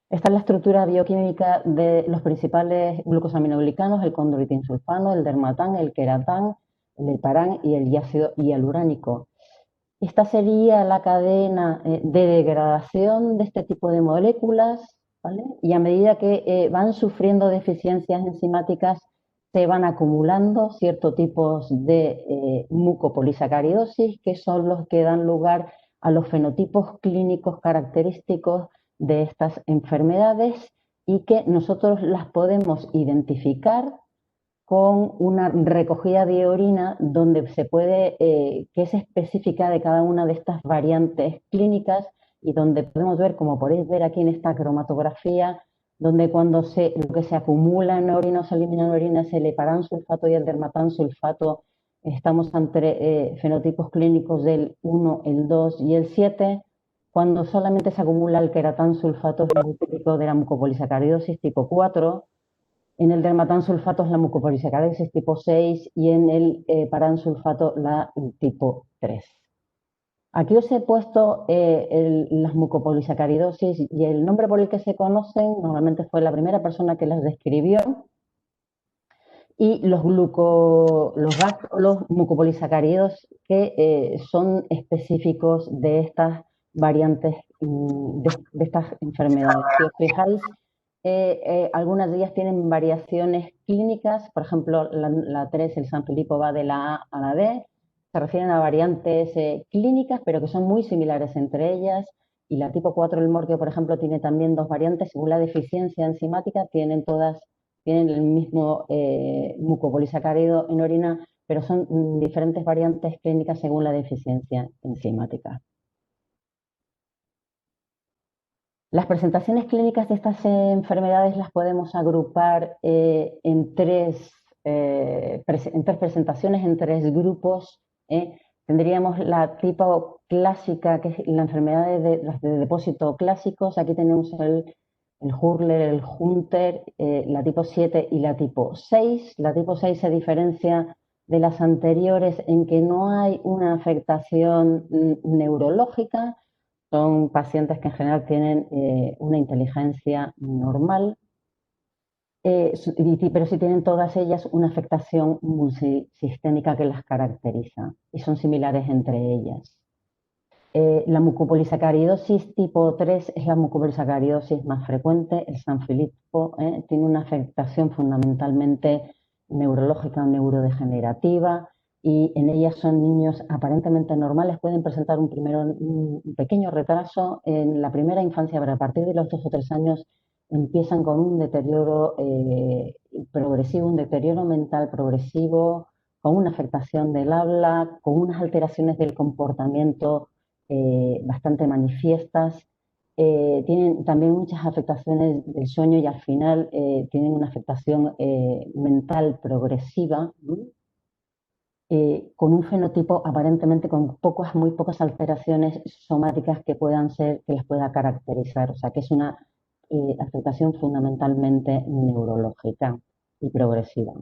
Esta es la estructura bioquímica de los principales glucosaminoglicanos: el condroitin sulfano, el dermatán, el queratán, el heparán y el ácido hialurónico. Esta sería la cadena de degradación de este tipo de moléculas, ¿vale? Y a medida que van sufriendo deficiencias enzimáticas, se van acumulando ciertos tipos de mucopolisacaridosis, que son los que dan lugar a los fenotipos clínicos característicos de estas enfermedades, y que nosotros las podemos identificar con una recogida de orina donde se puede, que es específica de cada una de estas variantes clínicas, y donde podemos ver, como podéis ver aquí en esta cromatografía, donde cuando lo que se acumula en orina o se elimina en orina es el heparán sulfato y el dermatán sulfato. Estamos ante fenotipos clínicos del 1, el 2 y el 7. Cuando solamente se acumula el queratán sulfato, es muy típico de la mucopolisacaridosis tipo 4. En el dermatán sulfato es la mucopolisacaridosis tipo 6 y en el heparán sulfato la tipo 3. Aquí os he puesto las mucopolisacaridosis, y el nombre por el que se conocen normalmente fue la primera persona que las describió, y los mucopolisacáridos que son específicos de estas variantes, de estas enfermedades. Si os fijáis, algunas de ellas tienen variaciones clínicas. Por ejemplo, la 3, el San Filipo, va de la A a la D. Se refieren a variantes clínicas, pero que son muy similares entre ellas. Y la tipo 4, el Morquio, por ejemplo, tiene también 2 variantes. Según la deficiencia enzimática, tienen el mismo mucopolisacárido en orina, pero son diferentes variantes clínicas según la deficiencia enzimática. Las presentaciones clínicas de estas enfermedades las podemos agrupar en tres presentaciones, en 3 grupos. Tendríamos la tipo clásica, que es la enfermedad de depósito clásicos. Aquí tenemos el Hurler, el Hunter, la tipo 7 y la tipo 6. La tipo 6 se diferencia de las anteriores en que no hay una afectación neurológica. Son pacientes que en general tienen una inteligencia normal. pero sí tienen todas ellas una afectación multisistémica que las caracteriza y son similares entre ellas. La mucopolisacaridosis tipo 3 es la mucopolisacaridosis más frecuente, el Sanfilippo, tiene una afectación fundamentalmente neurológica o neurodegenerativa y en ellas son niños aparentemente normales, pueden presentar un pequeño retraso en la primera infancia, pero a partir de los 2 o 3 años empiezan con un deterioro progresivo, un deterioro mental progresivo, con una afectación del habla, con unas alteraciones del comportamiento bastante manifiestas. Tienen también muchas afectaciones del sueño y al final tienen una afectación mental progresiva, con un fenotipo aparentemente con muy pocas alteraciones somáticas que las pueda caracterizar. O sea que es una afectación fundamentalmente neurológica y progresiva.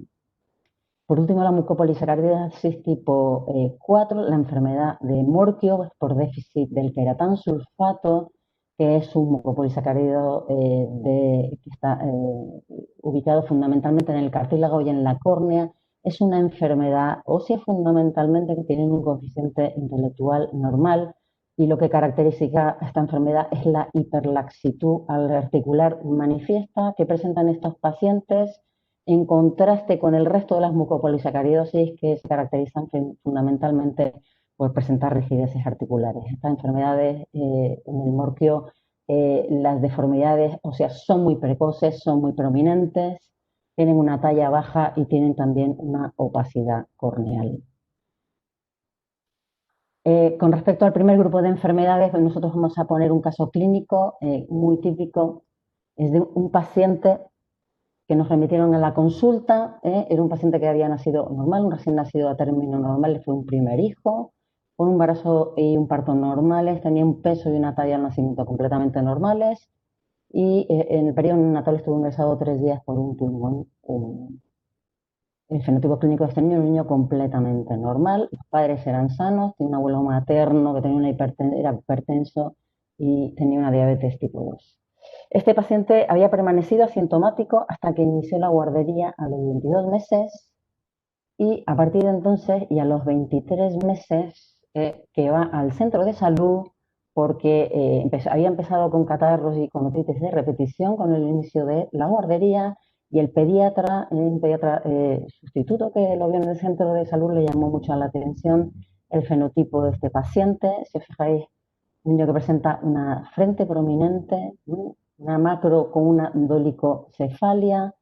Por último, la mucopolisacaridosis tipo 4, la enfermedad de Morquio por déficit del queratansulfato, que es un mucopolisacárido que está ubicado fundamentalmente en el cartílago y en la córnea. Es una enfermedad ósea fundamentalmente que tiene un coeficiente intelectual normal y lo que caracteriza esta enfermedad es la hiperlaxitud articular manifiesta que presentan estos pacientes en contraste con el resto de las mucopolisacaridosis que se caracterizan fundamentalmente por presentar rigideces articulares. Estas enfermedades en el Morquio, las deformidades óseas son muy precoces, son muy prominentes, tienen una talla baja y tienen también una opacidad corneal. Con respecto al primer grupo de enfermedades, nosotros vamos a poner un caso clínico muy típico. Es de un paciente que nos remitieron a la consulta, era un paciente que había nacido normal, un recién nacido a término normal, fue un primer hijo, con un embarazo y un parto normales, tenía un peso y una talla al nacimiento completamente normales y en el periodo neonatal estuvo ingresado 3 días por un pulmón. El fenotipo clínico de este niño era un niño completamente normal, los padres eran sanos, tenía un abuelo materno que tenía era hipertenso y tenía una diabetes tipo 2. Este paciente había permanecido asintomático hasta que inició la guardería a los 22 meses y a partir de entonces y a los 23 meses que va al centro de salud porque había empezado con catarros y con otitis de repetición con el inicio de la guardería y un pediatra sustituto que lo vio en el centro de salud le llamó mucho la atención el fenotipo de este paciente. Si os fijáis, un niño que presenta una frente prominente, una macro con una dolicocefalia,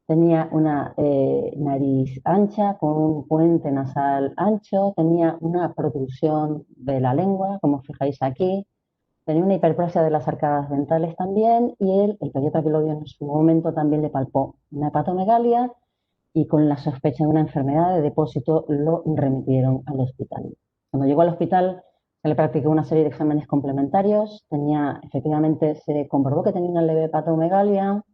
tenía una nariz ancha con un puente nasal ancho, tenía una protrusión de la lengua, como fijáis aquí, tenía una hiperplasia de las arcadas dentales también y el pediatra que lo vio en su momento también le palpó una hepatomegalia y con la sospecha de una enfermedad de depósito lo remitieron al hospital. Cuando llegó al hospital se le practicó una serie de exámenes complementarios, efectivamente se comprobó que tenía una leve hepatomegalia,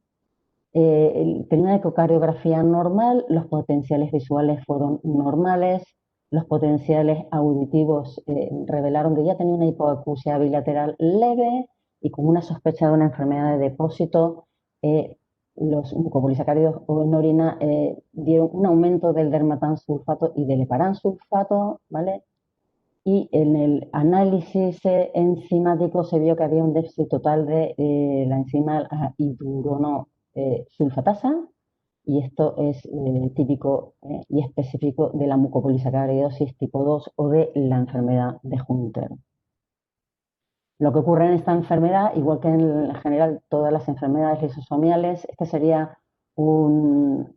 tenía una ecocardiografía normal, los potenciales visuales fueron normales, los potenciales auditivos revelaron que ya tenía una hipoacusia bilateral leve y con una sospecha de una enfermedad de depósito. Los mucopolisacáridos en orina dieron un aumento del dermatansulfato y del heparansulfato, ¿vale? Y en el análisis enzimático se vio que había un déficit total de la enzima hidurono sulfatasa y esto es típico y específico de la mucopolisacaridosis tipo 2 o de la enfermedad de Hunter. Lo que ocurre en esta enfermedad, igual que en general todas las enfermedades lisosomiales, este sería un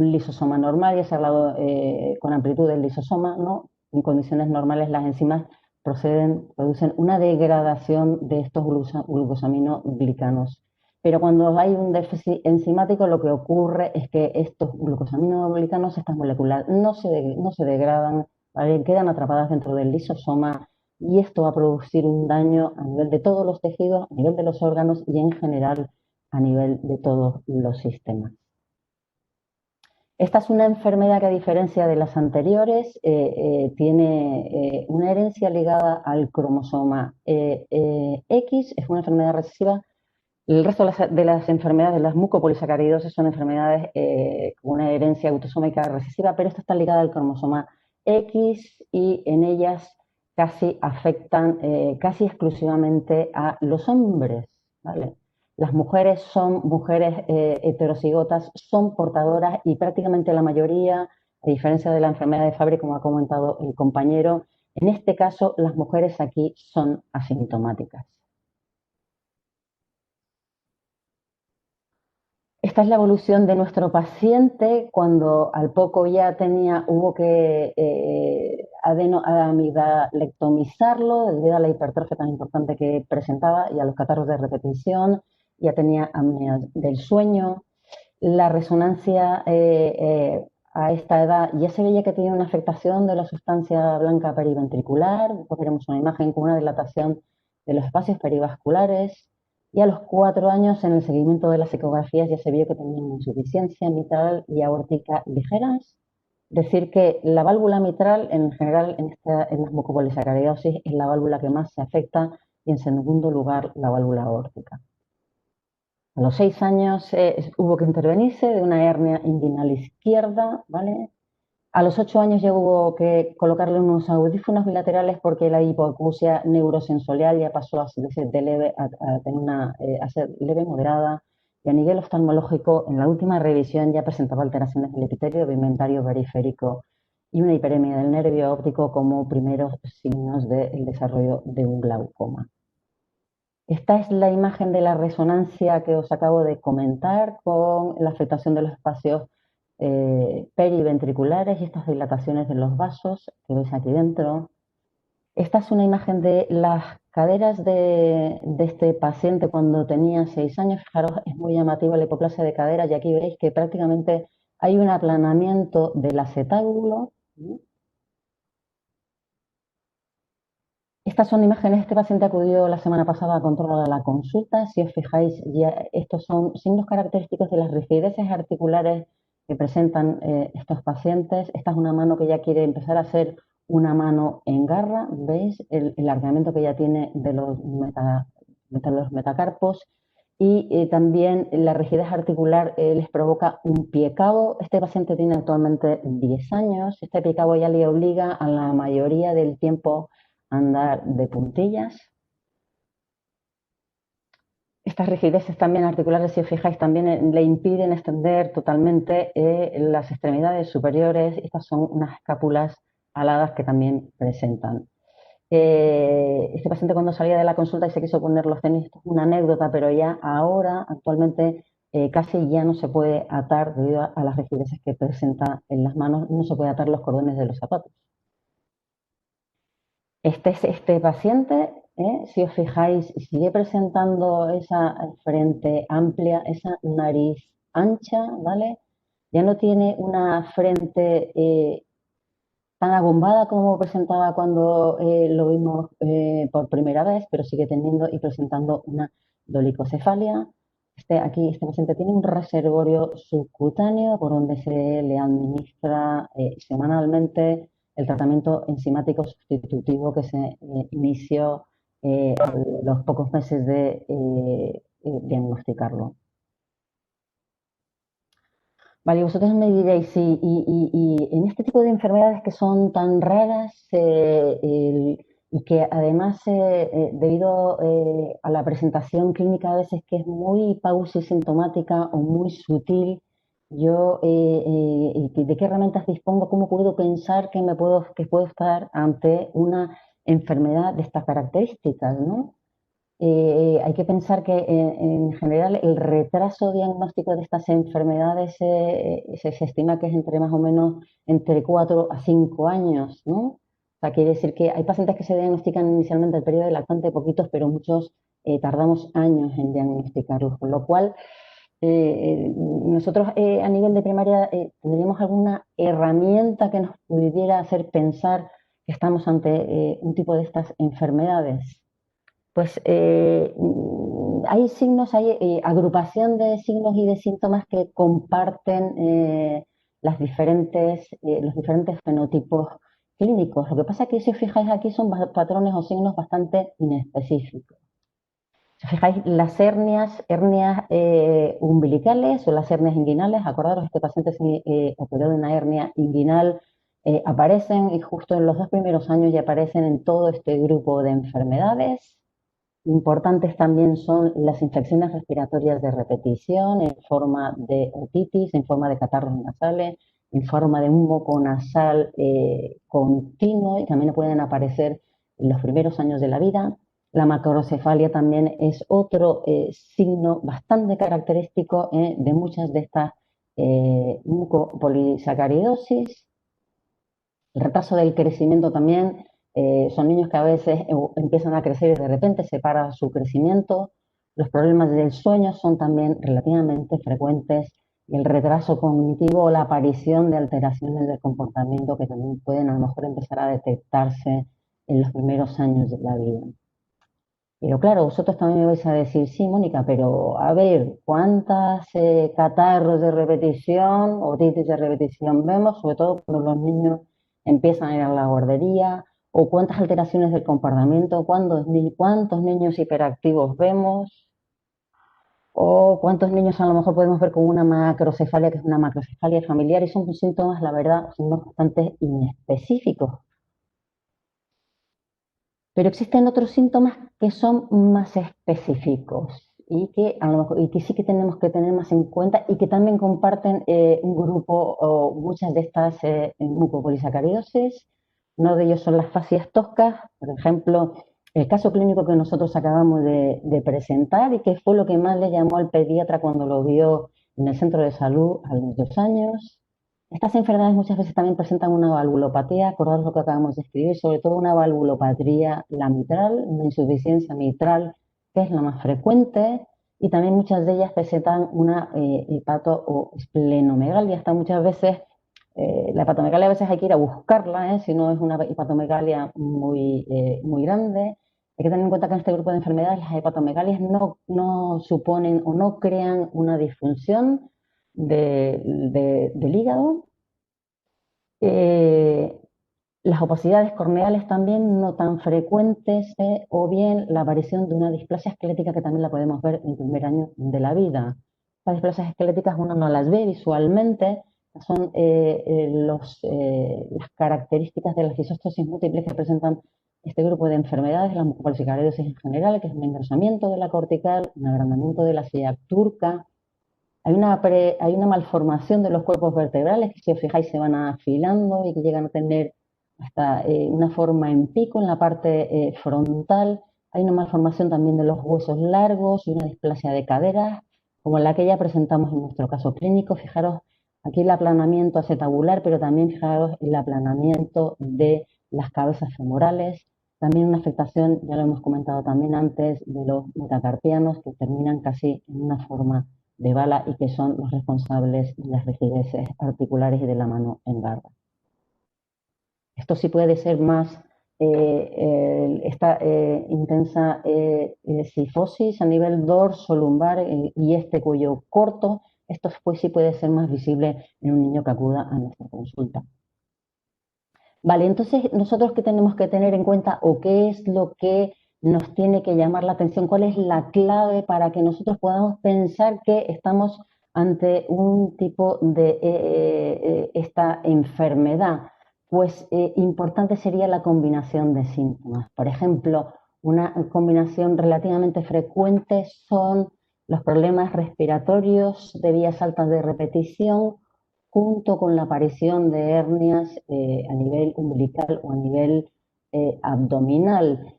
lisosoma normal, ya se ha hablado con amplitud del lisosoma, ¿no? En condiciones normales las enzimas producen una degradación de estos glucosaminoglicanos. Pero cuando hay un déficit enzimático, lo que ocurre es que estos glucosaminoglicanos, estas moléculas, no se degradan, ¿vale? Quedan atrapadas dentro del lisosoma y esto va a producir un daño a nivel de todos los tejidos, a nivel de los órganos y en general a nivel de todos los sistemas. Esta es una enfermedad que, a diferencia de las anteriores, tiene una herencia ligada al cromosoma X, es una enfermedad recesiva El resto de las enfermedades, las mucopolisacaridosis, son enfermedades con una herencia autosómica recesiva, pero esta está ligada al cromosoma X y en ellas casi afectan casi exclusivamente a los hombres, ¿vale? Las mujeres son mujeres heterocigotas, son portadoras y prácticamente la mayoría, a diferencia de la enfermedad de Fabry, como ha comentado el compañero, en este caso las mujeres aquí son asintomáticas. Esta es la evolución de nuestro paciente cuando al poco ya hubo que adenoamigdalectomizarlo debido a la hipertrofia tan importante que presentaba y a los catarros de repetición. Ya tenía apnea del sueño. La resonancia a esta edad ya se veía que tenía una afectación de la sustancia blanca periventricular. Después veremos una imagen con una dilatación de los espacios perivasculares. Y a los 4 años, en el seguimiento de las ecografías, ya se vio que tenía una insuficiencia mitral y aórtica ligeras. Decir que la válvula mitral, en general, en las mucopolisacaridosis, es la válvula que más se afecta y, en segundo lugar, la válvula aórtica. A los 6 años hubo que intervenirse de una hernia inguinal izquierda, ¿vale? A los 8 años ya hubo que colocarle unos audífonos bilaterales porque la hipoacusia neurosensorial ya pasó a ser de leve a tener a ser leve moderada, y a nivel oftalmológico en la última revisión ya presentaba alteraciones del epitelio pigmentario periférico y una hiperemia del nervio óptico como primeros signos del desarrollo de un glaucoma. Esta es la imagen de la resonancia que os acabo de comentar con la afectación de los espacios periventriculares y estas dilataciones de los vasos que veis aquí dentro. Esta es una imagen de las caderas de este paciente cuando tenía 6 años. Fijaros, es muy llamativa la hipoplasia de cadera y aquí veis que prácticamente hay un aplanamiento del acetábulo. Estas son imágenes. Este paciente acudió la semana pasada a control a la consulta. Si os fijáis, ya estos son signos característicos de las rigideces articulares que presentan estos pacientes. Esta es una mano que ya quiere empezar a ser una mano en garra. ¿Veis el alargamiento que ya tiene de los metacarpos? Y también la rigidez articular les provoca un pie cabo. Este paciente tiene actualmente 10 años. Este pie cabo ya le obliga a la mayoría del tiempo andar de puntillas. Estas rigideces también articulares, si os fijáis, también le impiden extender totalmente las extremidades superiores. Estas son unas escápulas aladas que también presentan. Este paciente, cuando salía de la consulta y se quiso poner los tenis, esto es una anécdota, pero ya ahora, actualmente, casi ya no se puede atar, debido a las rigideces que presenta en las manos, no se puede atar los cordones de los zapatos. Este paciente, si os fijáis, sigue presentando esa frente amplia, esa nariz ancha, ¿vale? Ya no tiene una frente tan abombada como presentaba cuando lo vimos por primera vez, pero sigue teniendo y presentando una dolicocefalia. Este paciente tiene un reservorio subcutáneo por donde se le administra semanalmente el tratamiento enzimático sustitutivo que se inició a los pocos meses de diagnosticarlo. Vale, vosotros me diréis, sí, y en este tipo de enfermedades que son tan raras y que además, debido a la presentación clínica a veces que es muy pausisintomática o muy sutil, yo, ¿de qué herramientas dispongo? ¿Cómo puedo pensar que puedo estar ante una enfermedad de estas características, ¿no? Hay que pensar que en general el retraso diagnóstico de estas enfermedades se estima que es entre más o menos entre 4 a 5 años, ¿no? O sea, quiere decir que hay pacientes que se diagnostican inicialmente el periodo de lactante, poquitos, pero muchos tardamos años en diagnosticarlos, con lo cual nosotros a nivel de primaria tendríamos alguna herramienta que nos pudiera hacer pensar que estamos ante un tipo de estas enfermedades. Pues hay signos, hay agrupación de signos y de síntomas que comparten los diferentes fenotipos clínicos. Lo que pasa es que si os fijáis aquí son patrones o signos bastante inespecíficos. Si os fijáis, las hernias umbilicales o las hernias inguinales, acordaros, este paciente se operó de una hernia inguinal, aparecen y justo en los 2 primeros años ya aparecen en todo este grupo de enfermedades. Importantes también son las infecciones respiratorias de repetición en forma de otitis, en forma de catarros nasales, en forma de un moco nasal continuo, y también pueden aparecer en los primeros años de la vida. La macrocefalia también es otro signo bastante característico de muchas de estas mucopolisacaridosis. El retraso del crecimiento también, son niños que a veces empiezan a crecer y de repente se para su crecimiento. Los problemas del sueño son también relativamente frecuentes y el retraso cognitivo o la aparición de alteraciones del comportamiento que también pueden a lo mejor empezar a detectarse en los primeros años de la vida. Pero claro, vosotros también me vais a decir, sí, Mónica, pero a ver, ¿cuántas catarros de repetición o otitis de repetición vemos? Sobre todo cuando los niños empiezan a ir a la guardería, o cuántas alteraciones del comportamiento, cuántos niños hiperactivos vemos, o cuántos niños a lo mejor podemos ver con una macrocefalia, que es una macrocefalia familiar, y son síntomas, la verdad, son bastante inespecíficos. Pero existen otros síntomas que son más específicos y que a lo mejor, y que sí que tenemos que tener más en cuenta y que también comparten un grupo o muchas de estas mucopolisacaridosis. Uno de ellos son las fascias toscas, por ejemplo, el caso clínico que nosotros acabamos de presentar y que fue lo que más le llamó al pediatra cuando lo vio en el centro de salud a los 2 años. Estas enfermedades muchas veces también presentan una valvulopatía, acordaros lo que acabamos de escribir, sobre todo una valvulopatía la mitral, una insuficiencia mitral, que es la más frecuente, y también muchas de ellas presentan una hepato o esplenomegalia. Hasta muchas veces, la hepatomegalia a veces hay que ir a buscarla, si no es una hepatomegalia muy grande. Hay que tener en cuenta que en este grupo de enfermedades las hepatomegalias no suponen o no crean una disfunción del hígado. Las opacidades corneales también no tan frecuentes, o bien la aparición de una displasia esquelética que también la podemos ver en el primer año de la vida. Las displasias esqueléticas uno no las ve visualmente, son las características de las disostosis múltiples que presentan este grupo de enfermedades, la mucopolisacaridosis en general, que es un engrosamiento de la cortical, un agrandamiento de la ciliac turca. Hay una malformación de los cuerpos vertebrales que, si os fijáis, se van afilando y que llegan a tener hasta una forma en pico en la parte frontal. Hay una malformación también de los huesos largos y una displasia de caderas, como la que ya presentamos en nuestro caso clínico. Fijaros, aquí el aplanamiento acetabular, pero también fijaros el aplanamiento de las cabezas femorales. También una afectación, ya lo hemos comentado también antes, de los metacarpianos, que terminan casi en una forma de bala y que son los responsables de las rigideces articulares y de la mano en garra. Esto sí puede ser más esta intensa cifosis a nivel dorso lumbar y este cuello corto. Esto pues sí puede ser más visible en un niño que acuda a nuestra consulta. Vale, entonces nosotros qué tenemos que tener en cuenta o qué es lo que nos tiene que llamar la atención, cuál es la clave para que nosotros podamos pensar que estamos ante un tipo de esta enfermedad. Pues importante sería la combinación de síntomas. Por ejemplo, una combinación relativamente frecuente son los problemas respiratorios de vías altas de repetición, junto con la aparición de hernias a nivel umbilical o a nivel abdominal.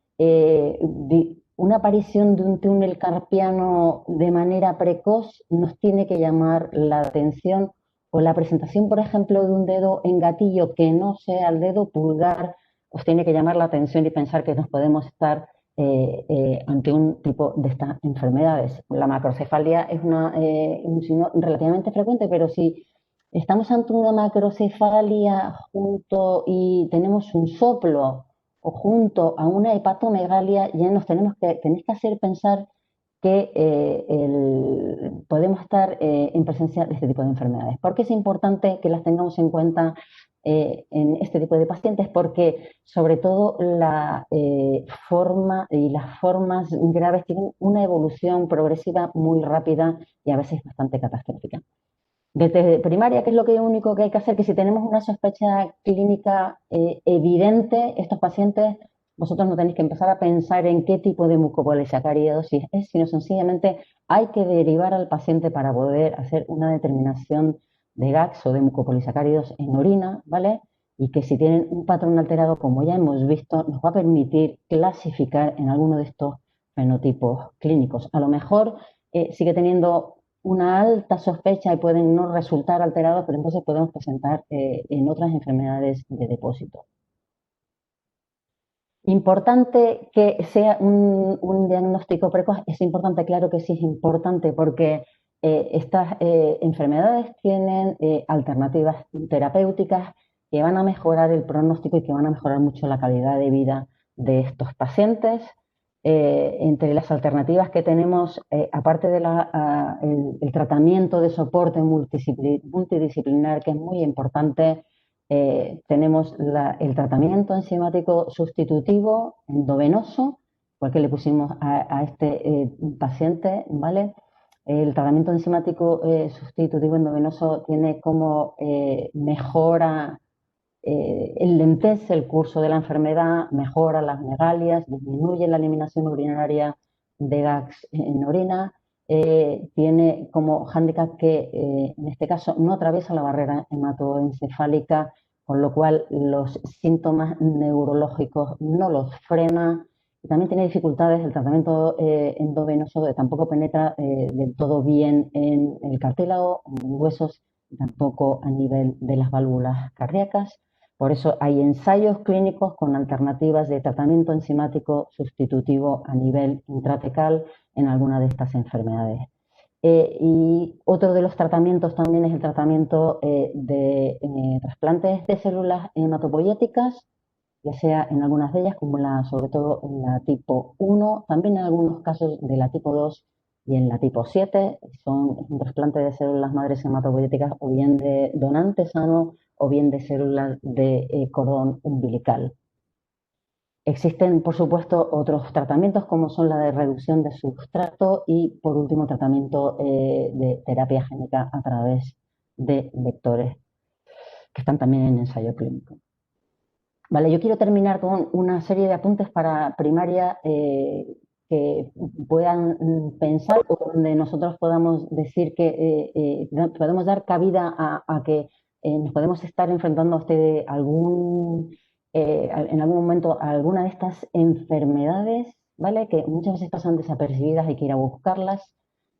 Una aparición de un túnel carpiano de manera precoz nos tiene que llamar la atención, o la presentación, por ejemplo, de un dedo en gatillo que no sea el dedo pulgar, os tiene que llamar la atención y pensar que nos podemos estar ante un tipo de estas enfermedades. La macrocefalia es un signo relativamente frecuente, pero si estamos ante una macrocefalia junto y tenemos un soplo o junto a una hepatomegalia, ya tenéis que hacer pensar que podemos estar en presencia de este tipo de enfermedades. ¿Por qué es importante que las tengamos en cuenta en este tipo de pacientes? Porque sobre todo la forma y las formas graves tienen una evolución progresiva muy rápida y a veces bastante catastrófica. Desde primaria, ¿qué es lo único que hay que hacer? Que si tenemos una sospecha clínica evidente, estos pacientes, vosotros no tenéis que empezar a pensar en qué tipo de mucopolisacáridos es, sino sencillamente hay que derivar al paciente para poder hacer una determinación de GAGs o de mucopolisacáridos en orina, ¿vale? Y que si tienen un patrón alterado, como ya hemos visto, nos va a permitir clasificar en alguno de estos fenotipos clínicos. A lo mejor sigue teniendo una alta sospecha y pueden no resultar alterados, pero entonces podemos presentar en otras enfermedades de depósito. Importante que sea un diagnóstico precoz, es importante, claro que sí es importante, porque estas enfermedades tienen alternativas terapéuticas que van a mejorar el pronóstico y que van a mejorar mucho la calidad de vida de estos pacientes. Entre las alternativas que tenemos, aparte del el tratamiento de soporte multidisciplinar, que es muy importante, tenemos el tratamiento enzimático sustitutivo endovenoso, porque le pusimos a este paciente, ¿vale? El tratamiento enzimático sustitutivo endovenoso tiene como mejora, enlentece el curso de la enfermedad, mejora las megalias, disminuye la eliminación urinaria de GAGs en orina, tiene como hándicap que en este caso no atraviesa la barrera hematoencefálica, con lo cual los síntomas neurológicos no los frena. Y también tiene dificultades el tratamiento endovenoso, que tampoco penetra del todo bien en el cartílago, en huesos, y tampoco a nivel de las válvulas cardíacas. Por eso hay ensayos clínicos con alternativas de tratamiento enzimático sustitutivo a nivel intratecal en alguna de estas enfermedades. Y otro de los tratamientos también es el tratamiento de trasplantes de células hematopoyéticas, ya sea en algunas de ellas, como sobre todo en la tipo 1, también en algunos casos de la tipo 2 y en la tipo 7, son un trasplante de células madres hematopoyéticas o bien de donante sano o bien de células de cordón umbilical. Existen, por supuesto, otros tratamientos como son la de reducción de substrato y, por último, tratamiento de terapia génica a través de vectores que están también en ensayo clínico. Vale, yo quiero terminar con una serie de apuntes para primaria que puedan pensar o donde nosotros podamos decir que podemos dar cabida a que nos podemos estar enfrentando en algún momento a alguna de estas enfermedades, ¿vale? Que muchas veces pasan desapercibidas, hay que ir a buscarlas.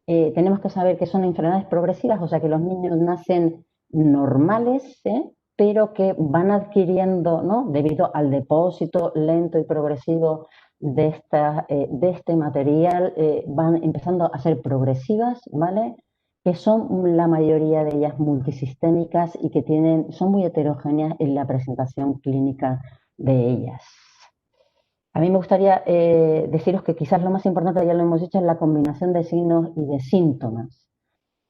Tenemos que saber que son enfermedades progresivas, o sea que los niños nacen normales, pero que van adquiriendo, ¿no? Debido al depósito lento y progresivo de este material, van empezando a ser progresivas, ¿vale? Que son la mayoría de ellas multisistémicas y que son muy heterogéneas en la presentación clínica de ellas. A mí me gustaría deciros que quizás lo más importante, ya lo hemos dicho, es la combinación de signos y de síntomas.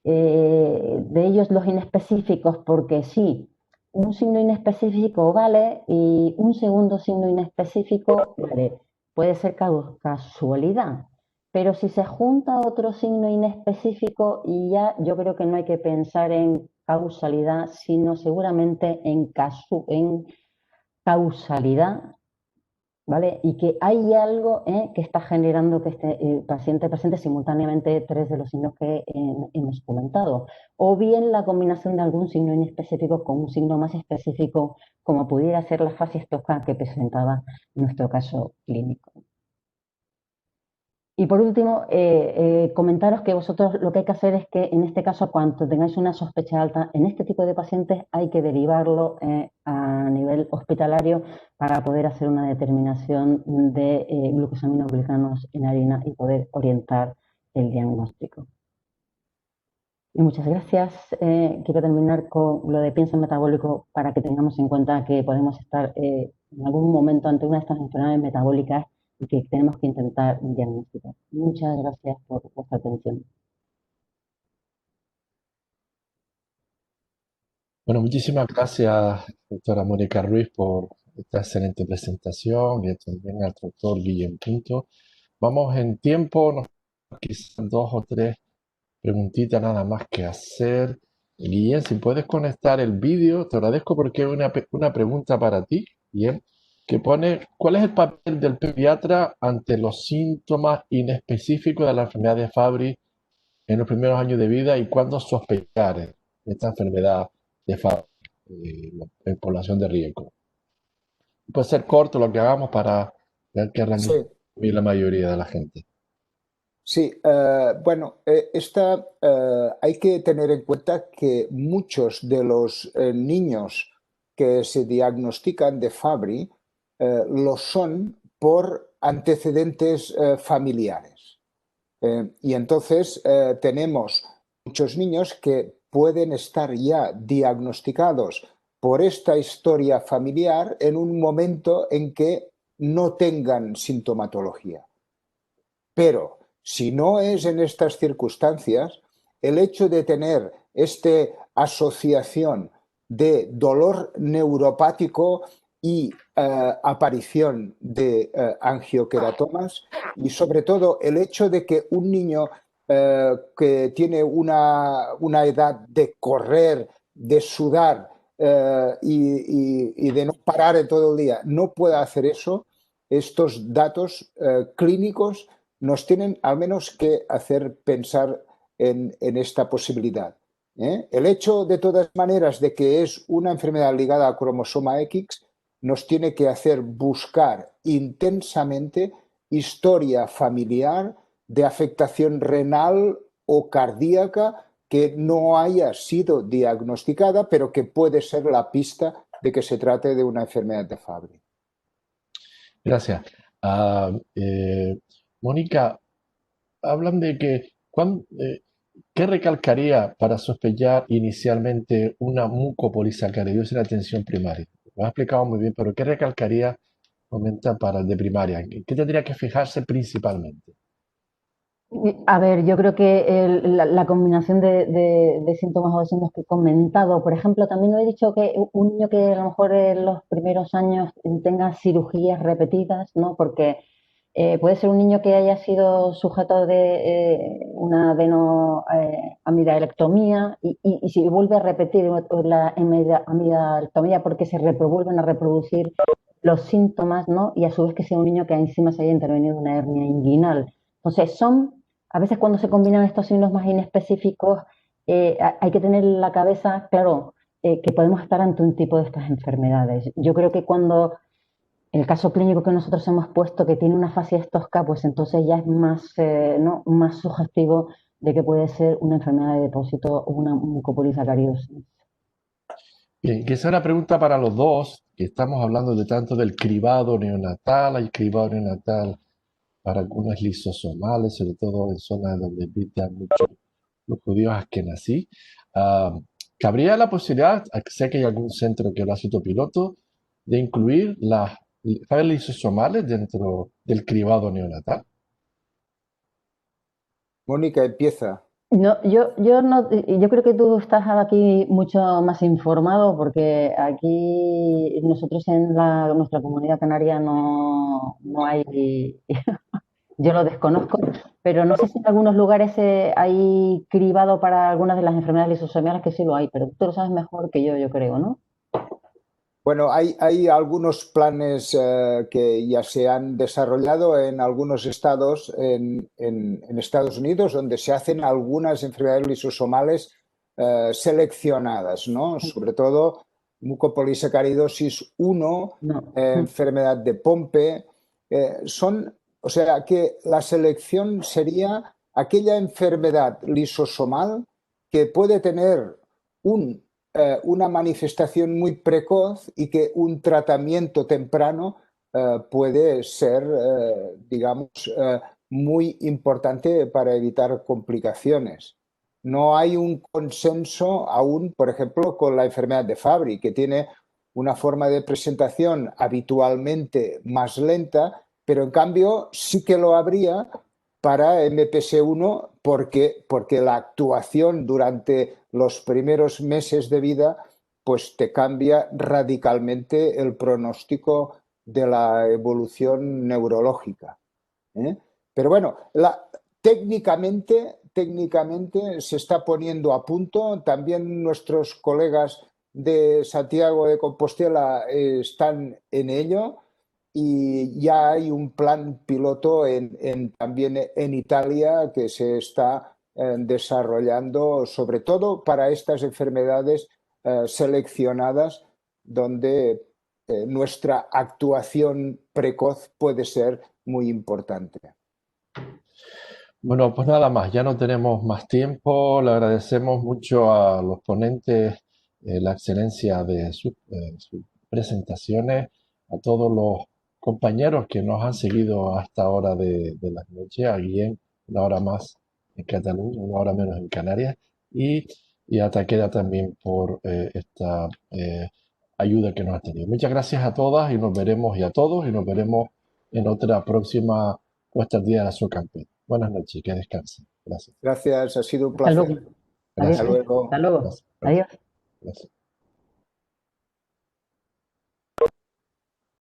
De ellos los inespecíficos, porque sí, un signo inespecífico vale y un segundo signo inespecífico vale. Puede ser casualidad, pero si se junta otro signo inespecífico, y ya yo creo que no hay que pensar en causalidad, sino seguramente en causalidad, ¿vale? Y que hay algo que está generando que este paciente presente simultáneamente tres de los signos que hemos comentado. O bien la combinación de algún signo inespecífico con un signo más específico, como pudiera ser la facies tosca que presentaba nuestro caso clínico. Y por último, comentaros que vosotros lo que hay que hacer es que en este caso, cuando tengáis una sospecha alta, en este tipo de pacientes hay que derivarlo a nivel hospitalario para poder hacer una determinación de glucosaminoglicanos en harina y poder orientar el diagnóstico. Y muchas gracias. Quiero terminar con lo de pienso metabólico para que tengamos en cuenta que podemos estar en algún momento ante una de estas enfermedades metabólicas y que tenemos que intentar diagnosticar. Muchas gracias por vuestra atención. Bueno, muchísimas gracias, doctora Mónica Ruiz, por esta excelente presentación y también al doctor Guillem Pinto. Vamos en tiempo, nos quizás dos o tres preguntitas nada más que hacer. Guillem, si puedes conectar el vídeo, te agradezco porque hay una pregunta para ti, Guillem, que pone, ¿cuál es el papel del pediatra ante los síntomas inespecíficos de la enfermedad de Fabry en los primeros años de vida y cuándo sospechar esta enfermedad de Fabry en población de riesgo? Puede ser corto lo que hagamos para ver qué Sí, rango vive la mayoría de la gente. sí. Bueno, hay que tener en cuenta que muchos de los niños que se diagnostican de Fabry lo son por antecedentes familiares. Y entonces tenemos muchos niños que pueden estar ya diagnosticados por esta historia familiar en un momento en que no tengan sintomatología. Pero si no es en estas circunstancias, el hecho de tener esta asociación de dolor neuropático y aparición de angioqueratomas, y sobre todo el hecho de que un niño que tiene una edad de correr, de sudar y de no parar en todo el día, no pueda hacer eso, estos datos clínicos nos tienen al menos que hacer pensar en esta posibilidad. El hecho, de todas maneras, de que es una enfermedad ligada a cromosoma X nos tiene que hacer buscar intensamente historia familiar de afectación renal o cardíaca que no haya sido diagnosticada, pero que puede ser la pista de que se trate de una enfermedad de Fabry. Gracias. Ah, Mónica, hablan de que, ¿qué recalcaría para sospechar inicialmente una mucopolisacaridosis en la atención primaria? Lo has explicado muy bien, pero ¿qué recalcaría, comenta, para el de primaria? ¿Qué tendría que fijarse principalmente? A ver, yo creo que la combinación de síntomas o de signos que he comentado, por ejemplo, también he dicho que un niño que a lo mejor en los primeros años tenga cirugías repetidas, ¿no? Porque puede ser un niño que haya sido sujeto de una adenoamidalectomía y si vuelve a repetir la amidalectomía porque se vuelven a reproducir los síntomas, ¿no? Y a su vez que sea un niño que encima se haya intervenido una hernia inguinal. Entonces, a veces cuando se combinan estos signos más inespecíficos, hay que tener en la cabeza, claro, que podemos estar ante un tipo de estas enfermedades. Yo creo que cuando el caso clínico que nosotros hemos puesto, que tiene una facies tosca, pues entonces ya es más, ¿no? más sugestivo de que puede ser una enfermedad de depósito o una mucopolisacaridosis. Bien, que esa es una pregunta para los dos, que estamos hablando de tanto del cribado neonatal, hay cribado neonatal para algunos lisosomales, sobre todo en zonas donde habitan mucho los judíos askenazí. Ah, ¿Cabría la posibilidad, sé que hay algún centro que lo hace piloto, de incluir las lisosomales dentro del cribado neonatal? Mónica, empieza. No, yo creo que tú estás aquí mucho más informado porque aquí nosotros en nuestra comunidad canaria no hay, yo lo desconozco, pero no sé si en algunos lugares hay cribado para algunas de las enfermedades lisosomiales que sí lo hay, pero tú lo sabes mejor que yo creo, ¿no? Bueno, hay algunos planes que ya se han desarrollado en algunos estados en Estados Unidos, donde se hacen algunas enfermedades lisosomales seleccionadas, ¿no? Sobre todo mucopolisacaridosis 1, No. enfermedad de Pompe. O sea, que la selección sería aquella enfermedad lisosomal que puede tener una manifestación muy precoz y que un tratamiento temprano puede ser, digamos, muy importante para evitar complicaciones. No hay un consenso aún, por ejemplo, con la enfermedad de Fabry, que tiene una forma de presentación habitualmente más lenta, pero en cambio sí que lo habría para MPS1 porque la actuación durante los primeros meses de vida pues te cambia radicalmente el pronóstico de la evolución neurológica, ¿eh? Pero bueno, técnicamente se está poniendo a punto. También nuestros colegas de Santiago de Compostela están en ello y ya hay un plan piloto también en Italia que se está desarrollando, sobre todo para estas enfermedades seleccionadas donde nuestra actuación precoz puede ser muy importante. Bueno, pues nada más, ya no tenemos más tiempo. Le agradecemos mucho a los ponentes la excelencia de sus presentaciones, a todos los compañeros que nos han seguido hasta ahora de la noche, a Guillem, una hora más en Cataluña, una hora menos en Canarias, y a Taqueda también por esta ayuda que nos ha tenido. Muchas gracias a todas y nos veremos, y a todos, y nos veremos en otra próxima puesta al día de la Socampé. Buenas noches, que descansen. Gracias. Gracias, ha sido un Hasta luego. placer. Adiós. Hasta luego. Hasta luego. Gracias. Adiós. Gracias.